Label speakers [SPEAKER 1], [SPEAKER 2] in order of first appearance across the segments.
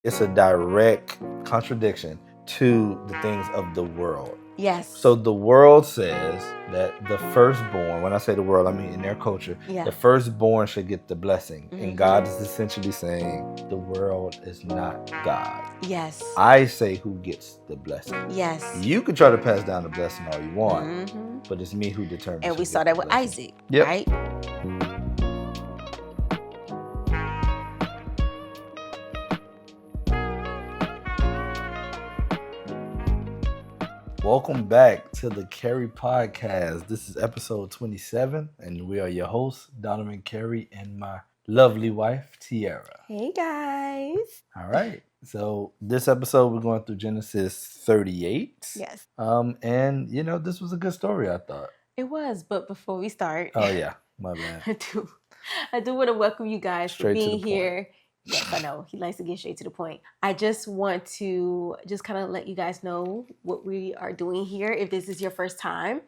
[SPEAKER 1] It's a direct contradiction to the things of the world.
[SPEAKER 2] Yes.
[SPEAKER 1] So the world says that the firstborn, when I say the world, I mean in their culture, the firstborn should get the blessing. And God is essentially saying the world is not God.
[SPEAKER 2] Yes.
[SPEAKER 1] I say who gets the blessing.
[SPEAKER 2] Yes.
[SPEAKER 1] You can try to pass down the blessing all you want, but it's me who determines.
[SPEAKER 2] And we saw that with Isaac,
[SPEAKER 1] yep.
[SPEAKER 2] right?
[SPEAKER 1] Welcome back to the Carey Podcast. This is episode 27, and we are your hosts, Donovan Carey, and my lovely wife, Tiara.
[SPEAKER 2] Hey, guys.
[SPEAKER 1] All right. So this episode, we're going through Genesis 38.
[SPEAKER 2] Yes.
[SPEAKER 1] And, you know, this was a good story, I thought.
[SPEAKER 2] It was, but before we start...
[SPEAKER 1] Oh, yeah. My bad.
[SPEAKER 2] I do want to welcome you guys
[SPEAKER 1] straight
[SPEAKER 2] for being
[SPEAKER 1] to the
[SPEAKER 2] here.
[SPEAKER 1] Point.
[SPEAKER 2] Yes, I know. He likes to get straight to the point. I just want to kind of let you guys know what we are doing here. If this is your first time,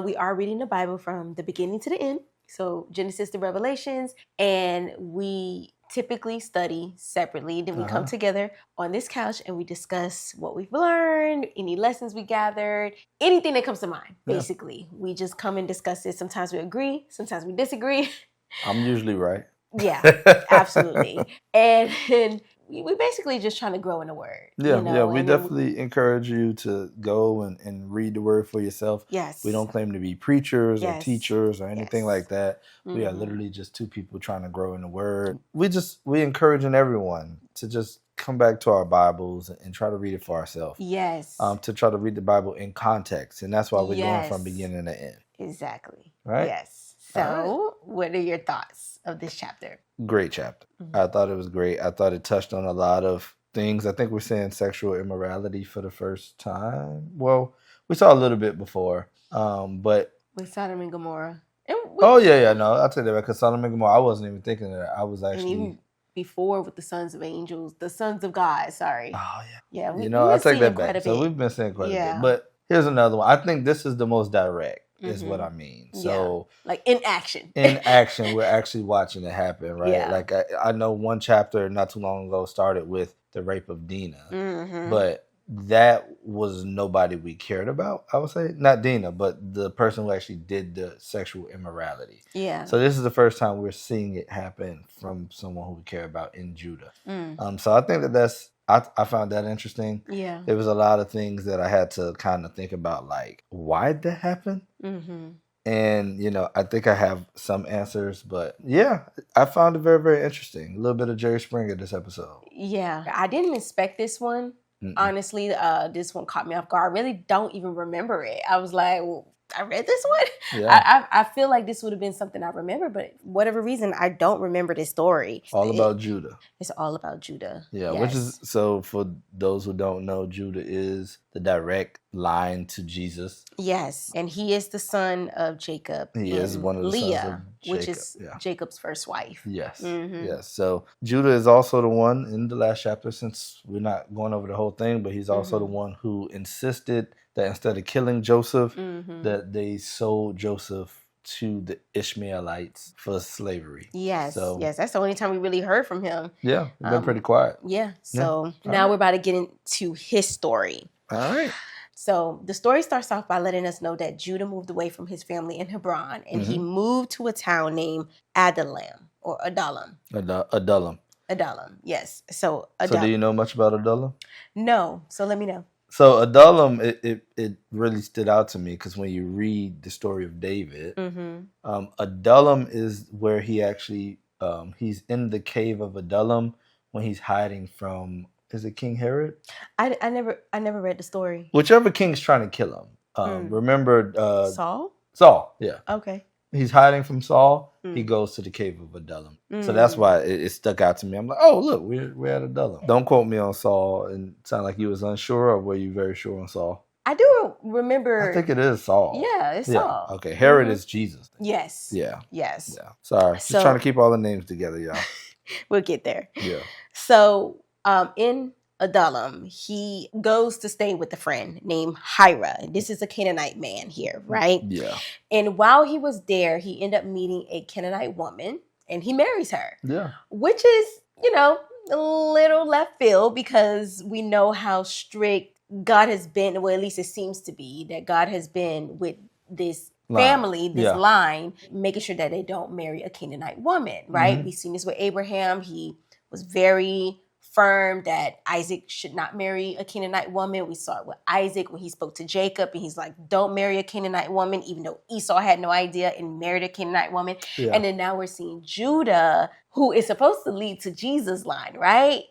[SPEAKER 2] we are reading the Bible from the beginning to the end. So Genesis to Revelations. And we typically study separately. Then we come together on this couch and we discuss what we've learned, any lessons we gathered, anything that comes to mind, basically. We just come and discuss it. Sometimes we agree. Sometimes we disagree.
[SPEAKER 1] I'm usually right.
[SPEAKER 2] Yeah, absolutely. And we basically just trying to grow in the word.
[SPEAKER 1] Yeah,
[SPEAKER 2] you know?
[SPEAKER 1] yeah. We definitely encourage you to go and read the word for yourself.
[SPEAKER 2] Yes.
[SPEAKER 1] We don't claim to be preachers or teachers or anything like that. We are literally just two people trying to grow in the word. We encouraging everyone to just come back to our Bibles and try to read it for ourselves.
[SPEAKER 2] Yes.
[SPEAKER 1] To try to read the Bible in context. And that's why we're going from beginning to end.
[SPEAKER 2] Exactly.
[SPEAKER 1] Right?
[SPEAKER 2] Yes. So, what are your thoughts of this chapter?
[SPEAKER 1] Great chapter. I thought it was great. I thought it touched on a lot of things. I think we're seeing sexual immorality for the first time. Well, we saw a little bit before, but...
[SPEAKER 2] With Sodom and Gomorrah.
[SPEAKER 1] No, I'll tell you that because Sodom and Gomorrah, I wasn't even thinking of that. I was actually...
[SPEAKER 2] And even before with the sons of angels, the sons of God, sorry.
[SPEAKER 1] Oh,
[SPEAKER 2] yeah.
[SPEAKER 1] Yeah, I take that back. So we've been seeing quite a bit. But here's another one. I think this is the most direct. Is what I mean. So,
[SPEAKER 2] like in action.
[SPEAKER 1] We're actually watching it happen, right?
[SPEAKER 2] Yeah.
[SPEAKER 1] Like I know one chapter not too long ago started with the rape of Dinah, but that was nobody we cared about. I would say not Dinah, but the person who actually did the sexual immorality.
[SPEAKER 2] Yeah.
[SPEAKER 1] So this is the first time we're seeing it happen from someone who we care about in Judah. So I think that's. I found that interesting.
[SPEAKER 2] Yeah.
[SPEAKER 1] There was a lot of things that I had to kind of think about, like, why did that happen? And, you know, I think I have some answers, but yeah, I found it very, very interesting. A little bit of Jerry Springer this episode.
[SPEAKER 2] Yeah. I didn't expect this one. Honestly, this one caught me off guard. I really don't even remember it. I was like, well, I read this one.
[SPEAKER 1] Yeah.
[SPEAKER 2] I feel like this would have been something I remember, but whatever reason, I don't remember this story.
[SPEAKER 1] All about Judah.
[SPEAKER 2] It's all about Judah.
[SPEAKER 1] Yeah, which is, so for those who don't know, Judah is the direct line to Jesus.
[SPEAKER 2] Yes, and he is the son of Jacob.
[SPEAKER 1] He is one of the
[SPEAKER 2] Leah,
[SPEAKER 1] sons of Jacob,
[SPEAKER 2] which is Jacob's first wife.
[SPEAKER 1] Yes, yes. So Judah is also the one in the last chapter, since we're not going over the whole thing, but he's also the one who insisted that instead of killing Joseph, that they sold Joseph to the Ishmaelites for slavery.
[SPEAKER 2] Yes,
[SPEAKER 1] so,
[SPEAKER 2] yes. That's the only time we really heard from him.
[SPEAKER 1] Yeah, we've been pretty quiet.
[SPEAKER 2] Yeah, so now we're about to get into his story.
[SPEAKER 1] All right.
[SPEAKER 2] So the story starts off by letting us know that Judah moved away from his family in Hebron, and he moved to a town named Adullam, or Adullam. Adullam, yes. So
[SPEAKER 1] do you know much about Adullam?
[SPEAKER 2] No, so let me know.
[SPEAKER 1] So Adullam, it really stood out to me because when you read the story of David, Adullam is where he actually, he's in the cave of Adullam when he's hiding from, is it King Herod?
[SPEAKER 2] I never read the story.
[SPEAKER 1] Whichever king's trying to kill him. Remember
[SPEAKER 2] Saul?
[SPEAKER 1] Saul, yeah.
[SPEAKER 2] Okay.
[SPEAKER 1] He's hiding from Saul. He goes to the cave of Adullam. So that's why it stuck out to me. I'm like, oh, look, we're at Adullam. Don't quote me on Saul and sound like you was unsure, or were you very sure on Saul?
[SPEAKER 2] I do remember.
[SPEAKER 1] I think it is Saul.
[SPEAKER 2] Yeah, it's Saul.
[SPEAKER 1] Okay, Herod is Jesus.
[SPEAKER 2] Yes.
[SPEAKER 1] Yeah.
[SPEAKER 2] Yes.
[SPEAKER 1] Yeah. Sorry. Just trying to keep all the names together, y'all.
[SPEAKER 2] We'll get there.
[SPEAKER 1] Yeah.
[SPEAKER 2] So in Adullam, he goes to stay with a friend named Hira. This is a Canaanite man here, right?
[SPEAKER 1] Yeah.
[SPEAKER 2] And while he was there, he ended up meeting a Canaanite woman, and he marries her.
[SPEAKER 1] Yeah.
[SPEAKER 2] Which is, you know, a little left field because we know how strict God has been, well, at least it seems to be, that God has been with this family, this line, making sure that they don't marry a Canaanite woman, right? We've seen this with Abraham. He was very firm that Isaac should not marry a Canaanite woman. We saw it with Isaac when he spoke to Jacob and he's like, don't marry a Canaanite woman, even though Esau had no idea and married a Canaanite woman. And then now we're seeing Judah, who is supposed to lead to Jesus' line, right?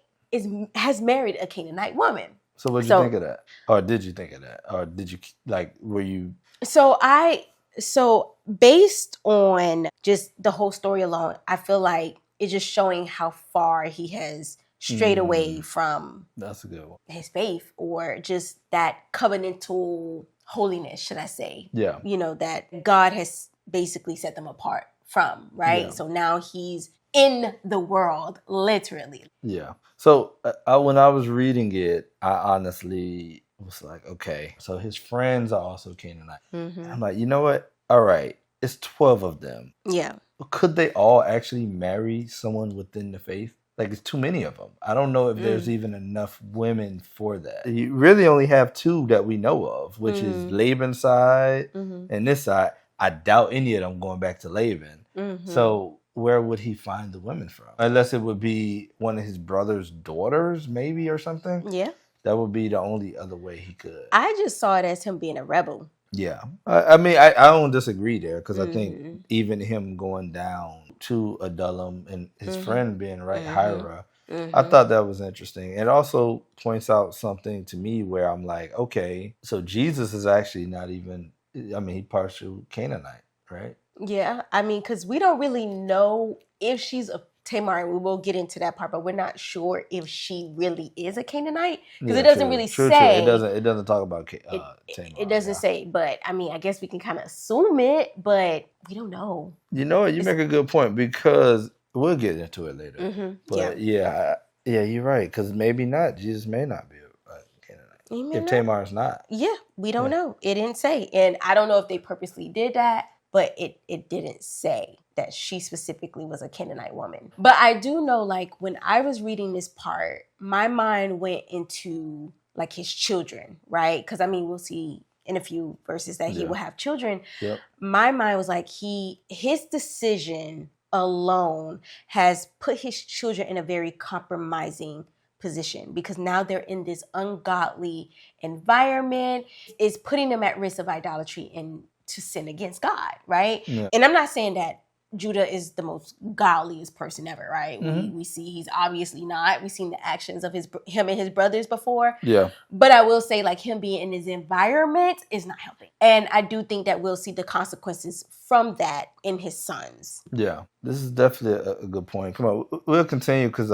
[SPEAKER 2] Has married a Canaanite woman.
[SPEAKER 1] So what did you think of that? Or did you think of that? Or did you, like, were you...
[SPEAKER 2] So based on just the whole story alone, I feel like it's just showing how far he has strayed away from
[SPEAKER 1] That's a good one.
[SPEAKER 2] his faith, or just that covenantal holiness, should I say.
[SPEAKER 1] Yeah.
[SPEAKER 2] You know, that God has basically set them apart from, right?
[SPEAKER 1] Yeah.
[SPEAKER 2] So now he's in the world, literally.
[SPEAKER 1] Yeah. So when I was reading it, I honestly was like, okay, so his friends are also Canaanite. I'm like, you know what? All right, it's 12 of them.
[SPEAKER 2] Yeah.
[SPEAKER 1] Could they all actually marry someone within the faith? Like, it's too many of them. I don't know if there's even enough women for that. You really only have 2 that we know of, which is Laban's side and this side. I doubt any of them going back to Laban. So where would he find the women from? Unless it would be one of his brother's daughters, maybe, or something.
[SPEAKER 2] Yeah.
[SPEAKER 1] That would be the only other way he could.
[SPEAKER 2] I just saw it as him being a rebel.
[SPEAKER 1] Yeah. I mean, I don't disagree there, because I think even him going down to Adullam and his friend being Hira, I thought that was interesting. It also points out something to me where I'm like, okay, so Jesus is actually not even, I mean, he partial Canaanite, right?
[SPEAKER 2] Yeah, I mean, because we don't really know if she's a Tamar, and we will get into that part, but we're not sure if she really is a Canaanite, because it doesn't really say.
[SPEAKER 1] It doesn't talk about Tamar.
[SPEAKER 2] It doesn't say, but I mean, I guess we can kind of assume it, but we don't know.
[SPEAKER 1] You know what? You make a good point, because we'll get into it later. But yeah, you're right, because maybe not. Jesus may not be a Canaanite if Tamar's not.
[SPEAKER 2] Yeah, we don't know. It didn't say, and I don't know if they purposely did that, but it didn't say that she specifically was a Canaanite woman. But I do know, like, when I was reading this part, my mind went into, like, his children, right? Because, I mean, we'll see in a few verses that he will have children. Yep. My mind was like, his decision alone has put his children in a very compromising position, because now they're in this ungodly environment. It's putting them at risk of idolatry and to sin against God, right? Yeah. And I'm not saying that Judah is the most godliest person ever, right? We see he's obviously not. We've seen the actions of him and his brothers before. Yeah. But I will say, like, him being in his environment is not helping. And I do think that we'll see the consequences from that in his sons. Yeah.
[SPEAKER 1] This is definitely a good point. Come on, we'll continue, because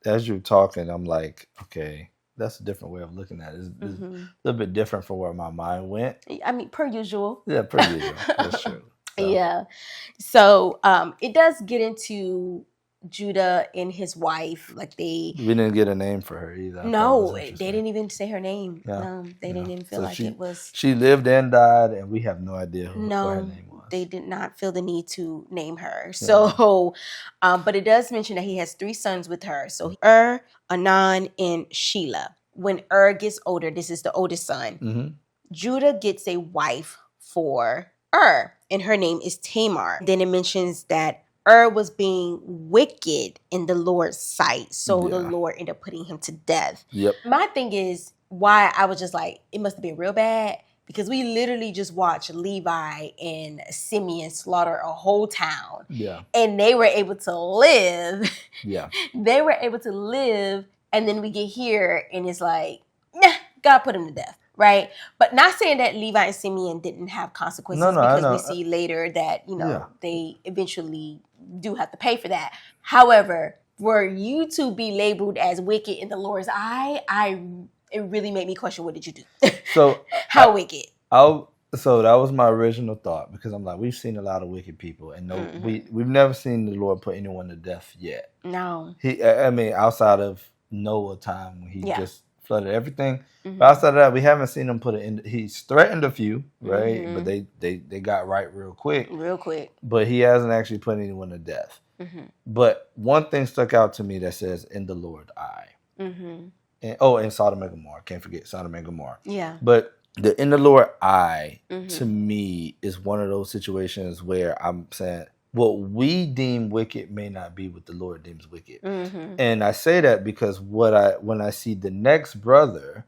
[SPEAKER 1] as you're talking, I'm like, okay, that's a different way of looking at it. It's a little bit different from where my mind went.
[SPEAKER 2] I mean, per usual.
[SPEAKER 1] Yeah, per usual. That's true. So.
[SPEAKER 2] Yeah. So it does get into Judah and his wife. Like, we
[SPEAKER 1] didn't get a name for her either.
[SPEAKER 2] No, they didn't even say her name. Yeah. They didn't even feel like it was.
[SPEAKER 1] She lived and died, and we have no idea what her name was.
[SPEAKER 2] They did not feel the need to name her. So, but it does mention that he has 3 sons with her. So Onan, and Shelah. When gets older, this is the oldest son. Judah gets a wife for and her name is Tamar. Then it mentions that was being wicked in the Lord's sight, so the Lord ended up putting him to death. Yep. My thing is why I was just like, it must have been real bad, because we literally just watched Levi and Simeon slaughter a whole town. Yeah. And they were able to live. Yeah. They were able to live, and then we get here and it's like, nah, God put him to death. Right. But not saying that Levi and Simeon didn't have consequences, because we see later that, they eventually do have to pay for that. However, for you to be labeled as wicked in the Lord's eye, it really made me question, what did you do?
[SPEAKER 1] So
[SPEAKER 2] how wicked?
[SPEAKER 1] So that was my original thought, because I'm like, we've seen a lot of wicked people, and we've never seen the Lord put anyone to death yet. No. I mean, outside of Noah time, when he just flooded everything. But outside of that, we haven't seen him put it in. He's threatened a few, right? But they got right real quick. But he hasn't actually put anyone to death. But one thing stuck out to me that says, in the Lord I. And Sodom and Gomorrah. Can't forget Sodom and Gomorrah.
[SPEAKER 2] Yeah.
[SPEAKER 1] But the in the Lord I, to me, is one of those situations where I'm saying, what we deem wicked may not be what the Lord deems wicked. And I say that because when I see the next brother,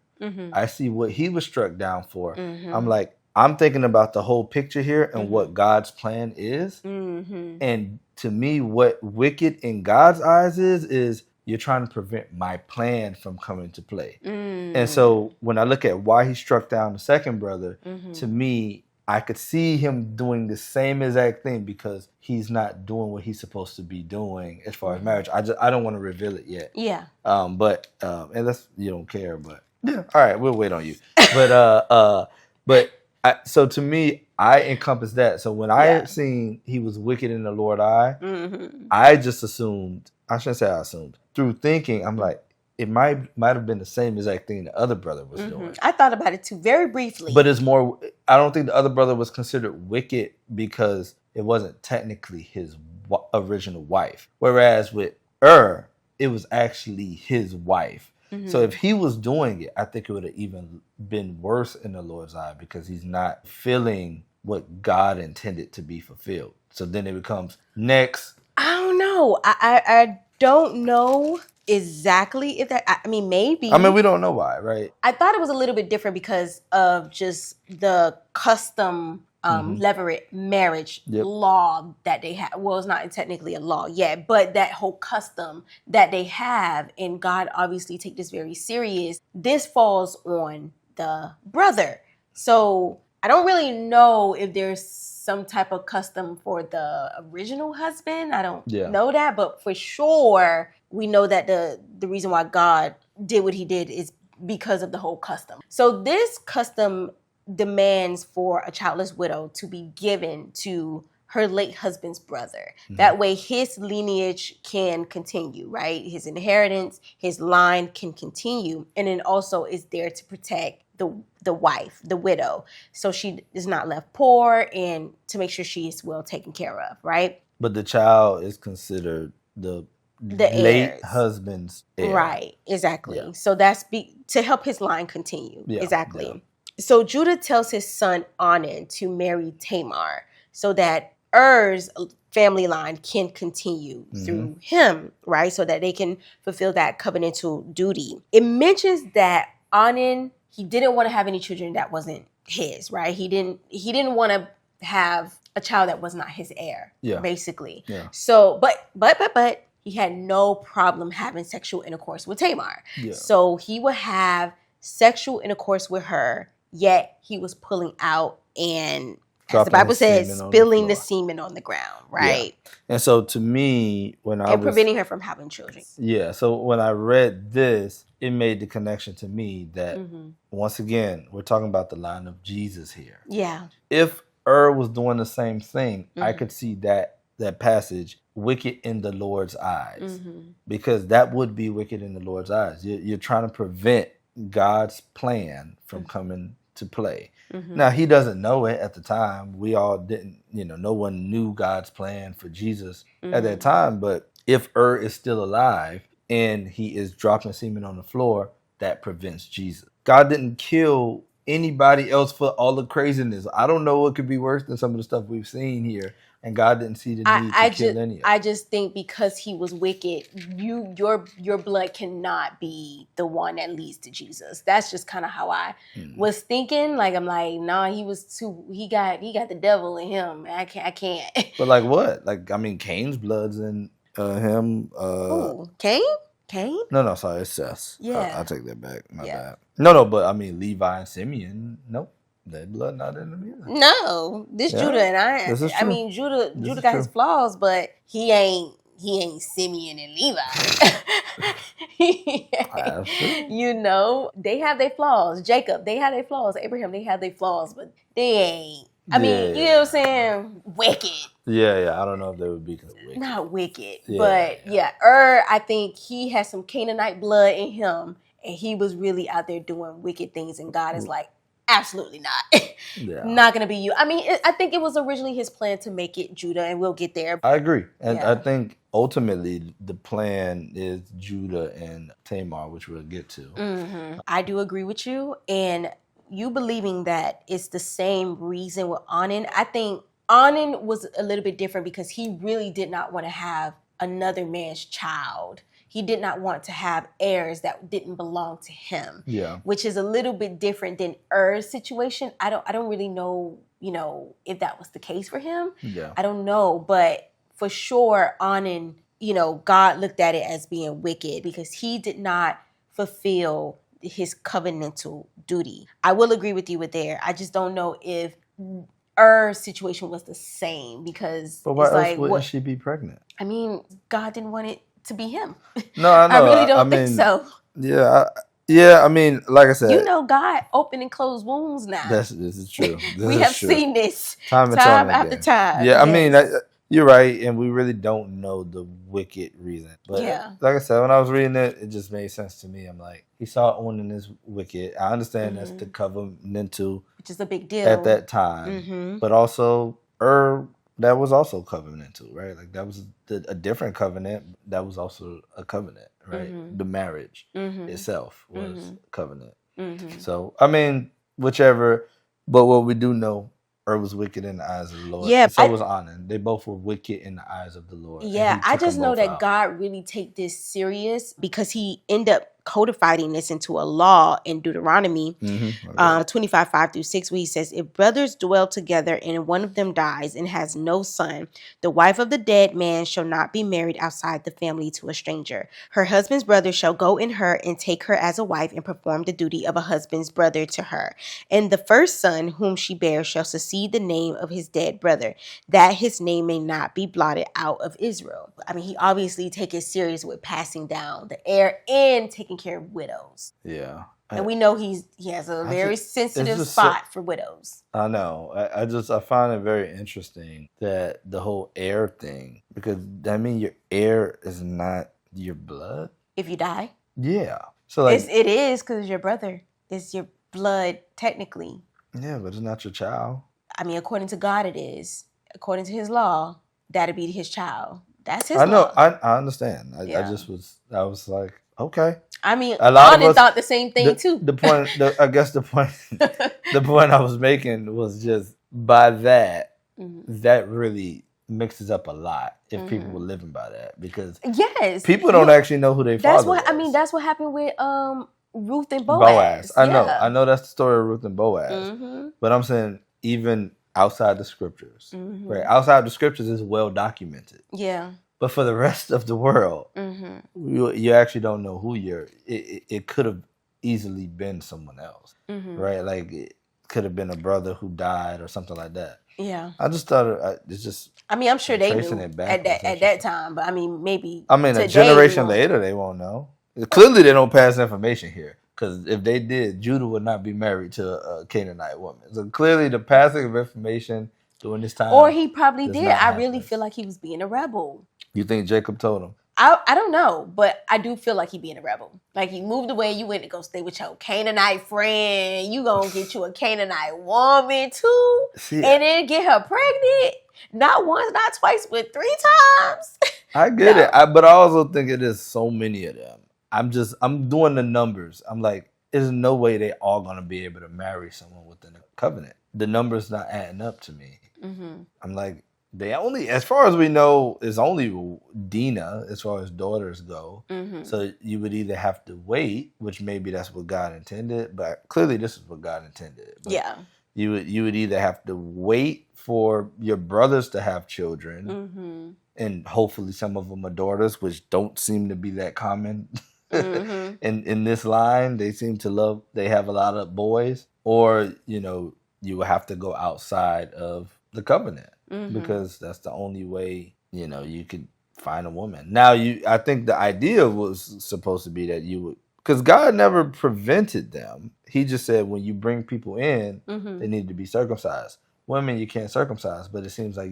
[SPEAKER 1] I see what he was struck down for. I'm like, I'm thinking about the whole picture here and what God's plan is. And to me, what wicked in God's eyes is you're trying to prevent my plan from coming to play. And so when I look at why he struck down the second brother, to me, I could see him doing the same exact thing because he's not doing what he's supposed to be doing as far as marriage. I don't want to reveal it yet.
[SPEAKER 2] Yeah.
[SPEAKER 1] And that's, you don't care, but yeah. All right, we'll wait on you. So to me, I encompass that. So when I seen he was wicked in the Lord I just assumed, I shouldn't say I assumed, through thinking, I'm like, it might have been the same exact thing the other brother was doing.
[SPEAKER 2] I thought about it too, very briefly.
[SPEAKER 1] But it's more, I don't think the other brother was considered wicked because it wasn't technically his original wife. Whereas with it was actually his wife. So if he was doing it, I think it would have even been worse in the Lord's eye because he's not feeling what God intended to be fulfilled. So then it becomes next.
[SPEAKER 2] I don't know. I don't know exactly if that, I mean, maybe.
[SPEAKER 1] I mean, we don't know why, right?
[SPEAKER 2] I thought it was a little bit different because of just the custom Levirate marriage law that they have. Well, it's not technically a law yet, but that whole custom that they have, and God obviously take this very serious. This falls on the brother. So I don't really know if there's some type of custom for the original husband. I don't know that, but for sure, we know that the reason why God did what he did is because of the whole custom. So this custom demands for a childless widow to be given to her late husband's brother. That way his lineage can continue, right? His inheritance, his line can continue. And then also is there to protect the wife, the widow, so she is not left poor and to make sure she is well taken care of, right?
[SPEAKER 1] But the child is considered the late husband's heir.
[SPEAKER 2] Right, exactly. Yeah. So that's to help his line continue. Yeah. Exactly. Yeah. So Judah tells his son Onan to marry Tamar so that family line can continue through him, right? So that they can fulfill that covenantal duty. It mentions that Onan, he didn't want to have any children that wasn't his, right? He didn't want to have a child that was not his heir, basically. Yeah. So, but he had no problem having sexual intercourse with Tamar. Yeah. So he would have sexual intercourse with her, yet he was pulling out and, as the Bible says, spilling the semen on the ground, right?
[SPEAKER 1] Yeah. And so to me,
[SPEAKER 2] preventing her from having children.
[SPEAKER 1] Yeah. So when I read this, it made the connection to me that once again, we're talking about the line of Jesus here.
[SPEAKER 2] Yeah.
[SPEAKER 1] If was doing the same thing, I could see that passage, wicked in the Lord's eyes, because that would be wicked in the Lord's eyes. You're trying to prevent God's plan from coming to play. Now, he doesn't know it at the time. We all didn't, no one knew God's plan for Jesus at that time. But if is still alive and he is dropping semen on the floor, that prevents Jesus. God didn't kill anybody else for all the craziness. I don't know what could be worse than some of the stuff we've seen here. And God didn't see the need to kill any of it.
[SPEAKER 2] I just think because he was wicked, your blood cannot be the one that leads to Jesus. That's just kind of how I was thinking. Like, I'm like, nah, he got the devil in him. I can't.
[SPEAKER 1] But like what? Like, I mean, Cain's blood's in him.
[SPEAKER 2] Who? Cain?
[SPEAKER 1] No, sorry, it's Seth.
[SPEAKER 2] Yeah.
[SPEAKER 1] I'll take that back. My bad. No, but I mean, Levi and Simeon, nope. Their blood not in them either.
[SPEAKER 2] No, Judah and I mean, Judah got his flaws, but he ain't Simeon and Levi. They have their flaws. Jacob, they have their flaws. Abraham, they have their flaws, but they ain't. I mean, you know what I'm saying? Wicked.
[SPEAKER 1] Yeah. I don't know if they would be wicked.
[SPEAKER 2] Not wicked, but I think he has some Canaanite blood in him, and he was really out there doing wicked things, and God is like, absolutely not.
[SPEAKER 1] Yeah.
[SPEAKER 2] Not going to be you. I mean, I think it was originally his plan to make it Judah, and we'll get there.
[SPEAKER 1] I agree. And
[SPEAKER 2] Yeah.
[SPEAKER 1] I think ultimately the plan is Judah and Tamar, which we'll get to.
[SPEAKER 2] Mm-hmm. I do agree with you. And you believing that it's the same reason with Onan, I think Onan was a little bit different because he really did not want to have another man's child. He did not want to have heirs that didn't belong to him.
[SPEAKER 1] Yeah.
[SPEAKER 2] Which is a little bit different than Er's situation. I don't really know, if that was the case for him.
[SPEAKER 1] Yeah.
[SPEAKER 2] I don't know, but for sure Onan, God looked at it as being wicked because he did not fulfill his covenantal duty. I will agree with you with there. I just don't know if Er's situation was the same because
[SPEAKER 1] but why
[SPEAKER 2] it's
[SPEAKER 1] else
[SPEAKER 2] like,
[SPEAKER 1] wouldn't she be pregnant?
[SPEAKER 2] I mean, God didn't want it to be him.
[SPEAKER 1] No, I know.
[SPEAKER 2] I really don't think so.
[SPEAKER 1] Yeah, I mean, like I said,
[SPEAKER 2] God open and close wombs now.
[SPEAKER 1] This is true.
[SPEAKER 2] We have seen this
[SPEAKER 1] time
[SPEAKER 2] after time.
[SPEAKER 1] Yeah, I mean, you're right, and we really don't know the wicked reason. But like I said, when I was reading it, it just made sense to me. I'm like, he saw Onan as wicked. I understand that's the covenantal,
[SPEAKER 2] which is a big deal
[SPEAKER 1] at that time, but also that was also covenantal, right? Like that was a different covenant. That was also a covenant, right? The marriage itself was covenant. So I mean, whichever. But what we do know, was wicked in the eyes of the Lord.
[SPEAKER 2] Yeah,
[SPEAKER 1] and so was Onan. They both were wicked in the eyes of the Lord.
[SPEAKER 2] Yeah, I just know that God really take this serious because he ended up codifying this into a law in Deuteronomy 25:5-6, where he says, if brothers dwell together and one of them dies and has no son, the wife of the dead man shall not be married outside the family to a stranger. Her husband's brother shall go in her and take her as a wife and perform the duty of a husband's brother to her. And the first son whom she bears shall succeed the name of his dead brother, that his name may not be blotted out of Israel. I mean, he obviously take it serious with passing down the heir and taking care of widows.
[SPEAKER 1] Yeah.
[SPEAKER 2] And we know he has a very sensitive spot for widows.
[SPEAKER 1] I know. I find it very interesting that the whole heir thing, because I mean your heir is not your blood.
[SPEAKER 2] If you die.
[SPEAKER 1] Yeah. So like
[SPEAKER 2] it is because it's your brother. It's your blood technically.
[SPEAKER 1] Yeah, but it's not your child.
[SPEAKER 2] I mean, according to God, it is. According to his law, that'd be his child. That's his
[SPEAKER 1] law. I know.
[SPEAKER 2] Law.
[SPEAKER 1] I understand. I was like, okay.
[SPEAKER 2] I mean, Onan thought the same thing too.
[SPEAKER 1] The point I was making was just by that, that really mixes up a lot if people were living by that, because people don't actually know who they father was.
[SPEAKER 2] I mean, that's what happened with Ruth and Boaz.
[SPEAKER 1] I know that's the story of Ruth and Boaz. But I'm saying even outside the scriptures, right? Outside the scriptures is well documented.
[SPEAKER 2] Yeah.
[SPEAKER 1] But for the rest of the world, you actually don't know who you're. It could have easily been someone else, right? Like it could have been a brother who died or something like that.
[SPEAKER 2] Yeah.
[SPEAKER 1] I just thought it's just.
[SPEAKER 2] I mean, I'm sure they knew at that time, but I mean, maybe.
[SPEAKER 1] I mean, a generation later, they won't know. Clearly, they don't pass information here, because if they did, Judah would not be married to a Canaanite woman. So clearly, the passing of information during this time,
[SPEAKER 2] or he probably did. I really feel like he was being a rebel.
[SPEAKER 1] You think Jacob told him?
[SPEAKER 2] I don't know, but I do feel like he being a rebel. Like he moved away, you went to go stay with your Canaanite friend. You gonna get you a Canaanite woman too, and then get her pregnant. Not once, not twice, but 3 times.
[SPEAKER 1] I get it, but I also think it is so many of them. I'm doing the numbers. I'm like, there's no way they all gonna be able to marry someone within a covenant. The numbers not adding up to me. I'm like, they only, as far as we know, is only Dinah as far as daughters go. So you would either have to wait, which maybe that's what God intended, but clearly this is what God intended. But you would either have to wait for your brothers to have children, and hopefully some of them are daughters, which don't seem to be that common. In this line, they seem to they have a lot of boys, or you will have to go outside of the covenant, because that's the only way you could find a woman. Now I think the idea was supposed to be that you would, because God never prevented them. He just said when you bring people in, they need to be circumcised. Women you can't circumcise, but it seems like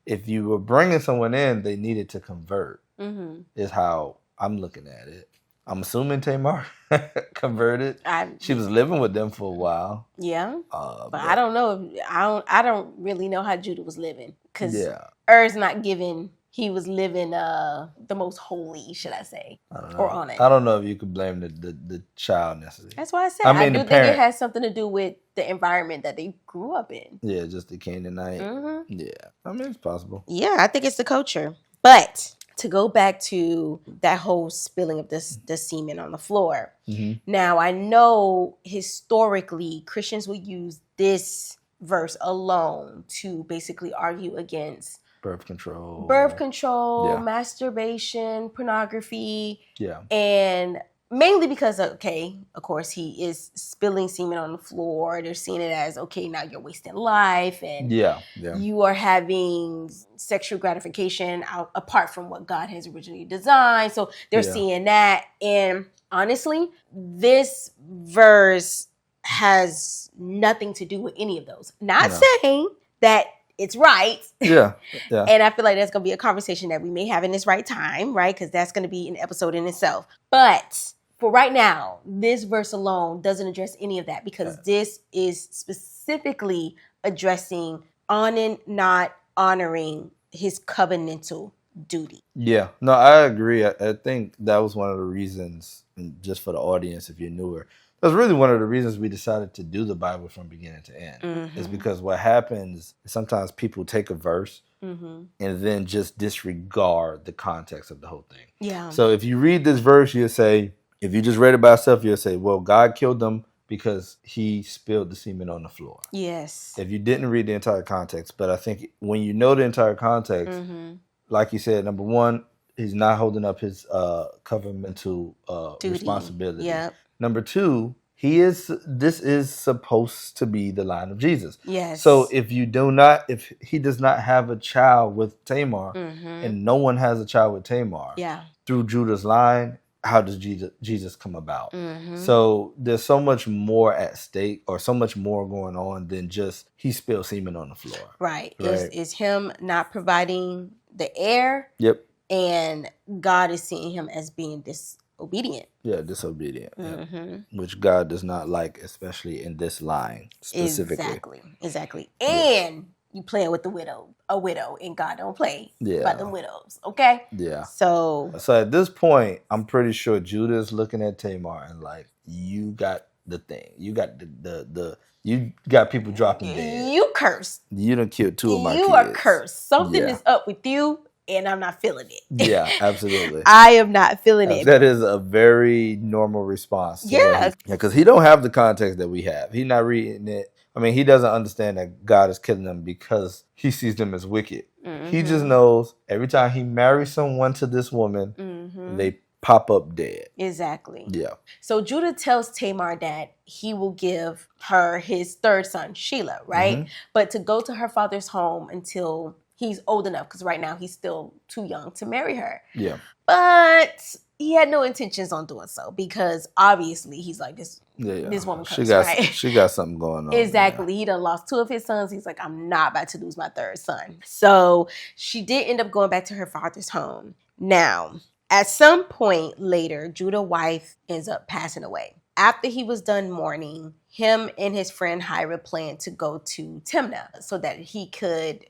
[SPEAKER 1] if you were bringing someone in, they needed to convert. Is how I'm looking at it. I'm assuming Tamar converted. She was living with them for a while.
[SPEAKER 2] Yeah, but I don't know. I don't really know how Judah was living, because Er's not giving. He was living the most holy, should I say, or Onan.
[SPEAKER 1] I don't know if you could blame the child necessarily.
[SPEAKER 2] That's why I said I do think it has something to do with the environment that they grew up in.
[SPEAKER 1] Yeah, just the Canaanite. Mm-hmm. Yeah, I mean, it's possible.
[SPEAKER 2] Yeah, I think it's the culture. But to go back to that whole spilling of the semen on the floor. Mm-hmm. Now, I know historically Christians will use this verse alone to basically argue against birth control, masturbation, pornography. Yeah. And mainly because, of course, he is spilling semen on the floor. They're seeing it as, now you're wasting life. And you are having sexual gratification apart from what God has originally designed. So they're seeing that. And honestly, this verse has nothing to do with any of those. Not saying that it's right. Yeah. And I feel like that's going to be a conversation that we may have in this right time, right? Because that's going to be an episode in itself. But for right now, this verse alone doesn't address any of that, because this is specifically addressing Onan not honoring his covenantal duty.
[SPEAKER 1] Yeah. No, I agree. I think that was one of the reasons, and just for the audience, if you're newer, that's really one of the reasons we decided to do the Bible from beginning to end. Mm-hmm. Is because what happens is sometimes people take a verse and then just disregard the context of the whole thing. Yeah. So if you read this verse, you'll say, if you just read it by itself, you'll say, well, God killed them because he spilled the semen on the floor. Yes. If you didn't read the entire context. But I think when you know the entire context, like you said, number one, he's not holding up his covenantal responsibility. Yep. Number two, this is supposed to be the line of Jesus. Yes. So if he does not have a child with Tamar, and no one has a child with Tamar, through Judah's line, how does Jesus come about? So there's so much more at stake, or so much more going on than just he spilled semen on the floor. Right.
[SPEAKER 2] Is him not providing the heir. Yep. And God is seeing him as being disobedient.
[SPEAKER 1] Yeah, disobedient. Which God does not like, especially in this line specifically.
[SPEAKER 2] Exactly. And you playing with a widow, and God don't play by the widows. Okay? Yeah. So
[SPEAKER 1] at this point, I'm pretty sure Judah is looking at Tamar and like, you got the thing. You got you got people dropping dead.
[SPEAKER 2] You cursed.
[SPEAKER 1] You done killed two of my kids.
[SPEAKER 2] You are cursed. Something is up with you, and I'm not feeling it.
[SPEAKER 1] Yeah, absolutely.
[SPEAKER 2] I am not feeling it.
[SPEAKER 1] That is a very normal response. Yeah. Because he don't have the context that we have. He's not reading it. I mean, he doesn't understand that God is killing them because he sees them as wicked. He just knows every time he marries someone to this woman, they pop up dead.
[SPEAKER 2] Exactly. Yeah. So Judah tells Tamar that he will give her his third son, Shelah, right? But to go to her father's home until he's old enough, because right now he's still too young to marry her. Yeah. But he had no intentions on doing so, because obviously he's like, this woman cursed, right?
[SPEAKER 1] She got something going on.
[SPEAKER 2] Exactly. He done lost two of his sons. He's like, I'm not about to lose my third son. So she did end up going back to her father's home. Now, at some point later, Judah's wife ends up passing away. After he was done mourning, him and his friend Hira planned to go to Timnah so that he could,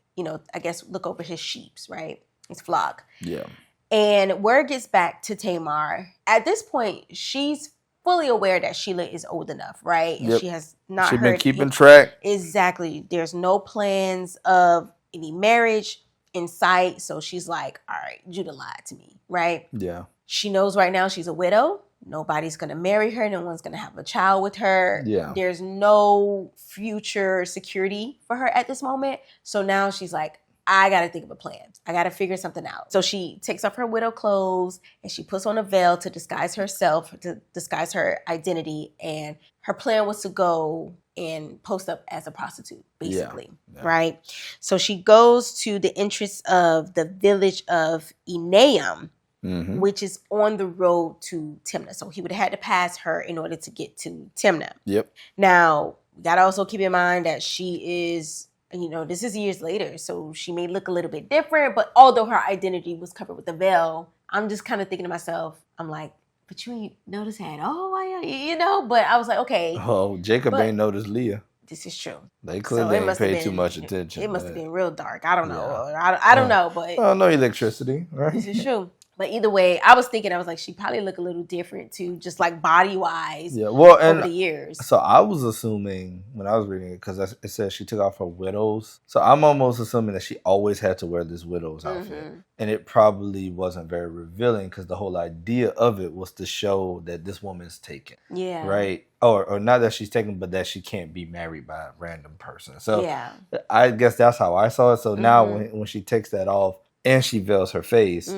[SPEAKER 2] I guess, look over his sheep, right? His flock. Yeah. And word gets back to Tamar. At this point, she's fully aware that Shelah is old enough, right? And she has not
[SPEAKER 1] She's been keeping track.
[SPEAKER 2] Exactly. There's no plans of any marriage in sight. So she's like, all right, Judah lied to me, right? Yeah. She knows right now she's a widow. Nobody's going to marry her. No one's going to have a child with her. Yeah. There's no future security for her at this moment. So now she's like, I got to think of a plan. I got to figure something out. So she takes off her widow clothes and she puts on a veil to disguise herself, to disguise her identity. And her plan was to go and post up as a prostitute, basically, right? So she goes to the entrance of the village of Enaim, which is on the road to Timnah. So he would have had to pass her in order to get to Timnah. Yep. Now, you got to also keep in mind that she is, this is years later, so she may look a little bit different, but although her identity was covered with a veil, I'm just kind of thinking to myself, I'm like, but you ain't noticed that. Oh, yeah, but I was like, okay.
[SPEAKER 1] Oh, Jacob ain't noticed Leah.
[SPEAKER 2] This is true.
[SPEAKER 1] They clearly ain't paid too much attention.
[SPEAKER 2] It must have been real dark. I don't know. I don't know, but
[SPEAKER 1] no electricity, right?
[SPEAKER 2] This is true. But either way, I was like, she probably look a little different too, just like body wise.
[SPEAKER 1] Yeah, well,
[SPEAKER 2] over the years.
[SPEAKER 1] So I was assuming when I was reading it, because it says she took off her widow's. So I'm almost assuming that she always had to wear this widow's outfit, and it probably wasn't very revealing because the whole idea of it was to show that this woman's taken. Yeah. Right. Or not that she's taken, but that she can't be married by a random person. So yeah. I guess that's how I saw it. So now when she takes that off and she veils her face,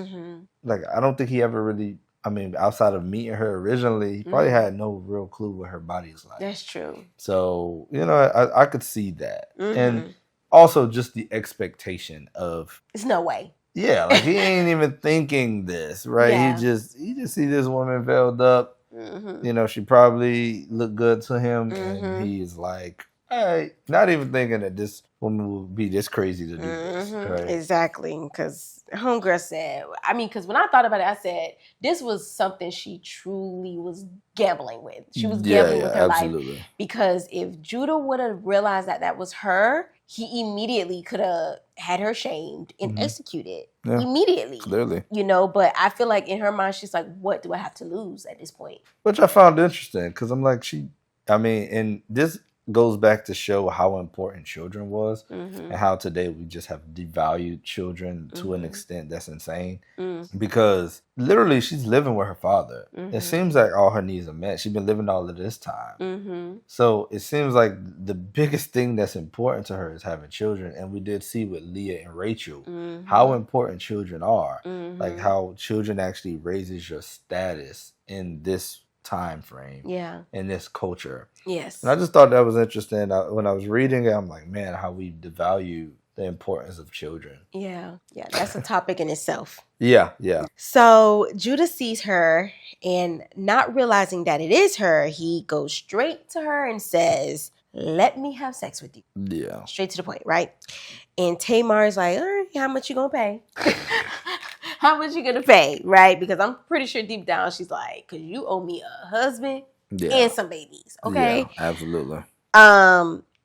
[SPEAKER 1] like I don't think he ever really, I mean, outside of meeting her originally, he probably had no real clue what her body is like.
[SPEAKER 2] That's true.
[SPEAKER 1] So, I could see that. And also just the expectation of...
[SPEAKER 2] There's no way.
[SPEAKER 1] Yeah, like he ain't even thinking this, right? Yeah. He just see this woman veiled up. She probably looked good to him, and he's like, all right, not even thinking that this woman will be this crazy to do this. Right?
[SPEAKER 2] Exactly, because homegirl said, because when I thought about it, I said, this was something she truly was gambling with. She was gambling with her life. Because if Judah would have realized that was her, he immediately could have had her shamed and executed. Yeah, immediately.
[SPEAKER 1] Clearly.
[SPEAKER 2] But I feel like in her mind, she's like, what do I have to lose at this point?
[SPEAKER 1] Which I found interesting, because I'm like, and this goes back to show how important children was, and how today we just have devalued children to an extent that's insane. Because literally she's living with her father. It seems like all her needs are met. She's been living all of this time. So it seems like the biggest thing that's important to her is having children. And we did see with Leah and Rachel how important children are. Like how children actually raises your status in this time frame, in this culture.
[SPEAKER 2] Yes.
[SPEAKER 1] And I just thought that was interesting. When I was reading it, I'm like, man, how we devalue the importance of children.
[SPEAKER 2] Yeah, that's a topic in itself.
[SPEAKER 1] Yeah.
[SPEAKER 2] So Judah sees her, and not realizing that it is her, he goes straight to her and says, let me have sex with you.
[SPEAKER 1] Yeah.
[SPEAKER 2] Straight to the point, right? And Tamar is like, how much you gonna pay? How much you gonna pay, right? Because I'm pretty sure deep down she's like, because you owe me a husband and some babies, okay?
[SPEAKER 1] Yeah, absolutely.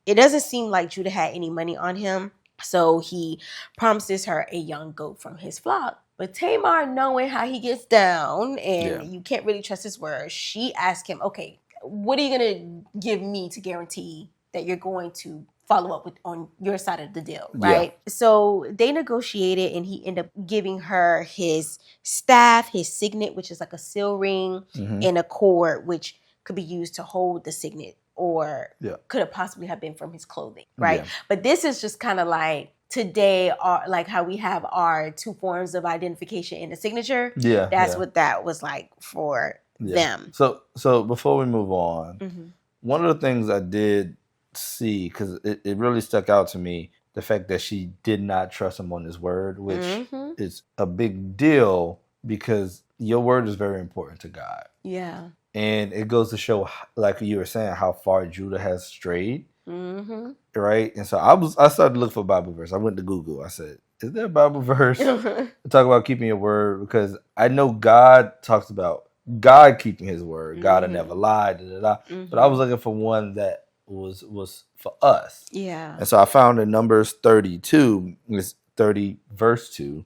[SPEAKER 2] It doesn't seem like Judah had any money on him, so he promises her a young goat from his flock. But Tamar, knowing how he gets down, and you can't really trust his word, she asked him, okay, what are you gonna give me to guarantee that you're going to follow up with on your side of the deal, right? Yeah. So they negotiated, and he ended up giving her his staff, his signet, which is like a seal ring, and a cord, which could be used to hold the signet, or could have possibly have been from his clothing, right? Yeah. But this is just kind of like today, like how we have our two forms of identification in the signature. Yeah, that's what that was like for them.
[SPEAKER 1] So before we move on, one of the things I did see, because it really stuck out to me, the fact that she did not trust him on his word, which is a big deal because your word is very important to God.
[SPEAKER 2] Yeah.
[SPEAKER 1] And it goes to show, like you were saying, how far Judah has strayed. Right? And so I started to look for a Bible verse. I went to Google. I said, is there a Bible verse to talk about keeping your word? Because I know God talks about God keeping his word. God will never lie. But I was looking for one that was for us.
[SPEAKER 2] Yeah.
[SPEAKER 1] And so I found in Numbers 32, it's 30 verse 2.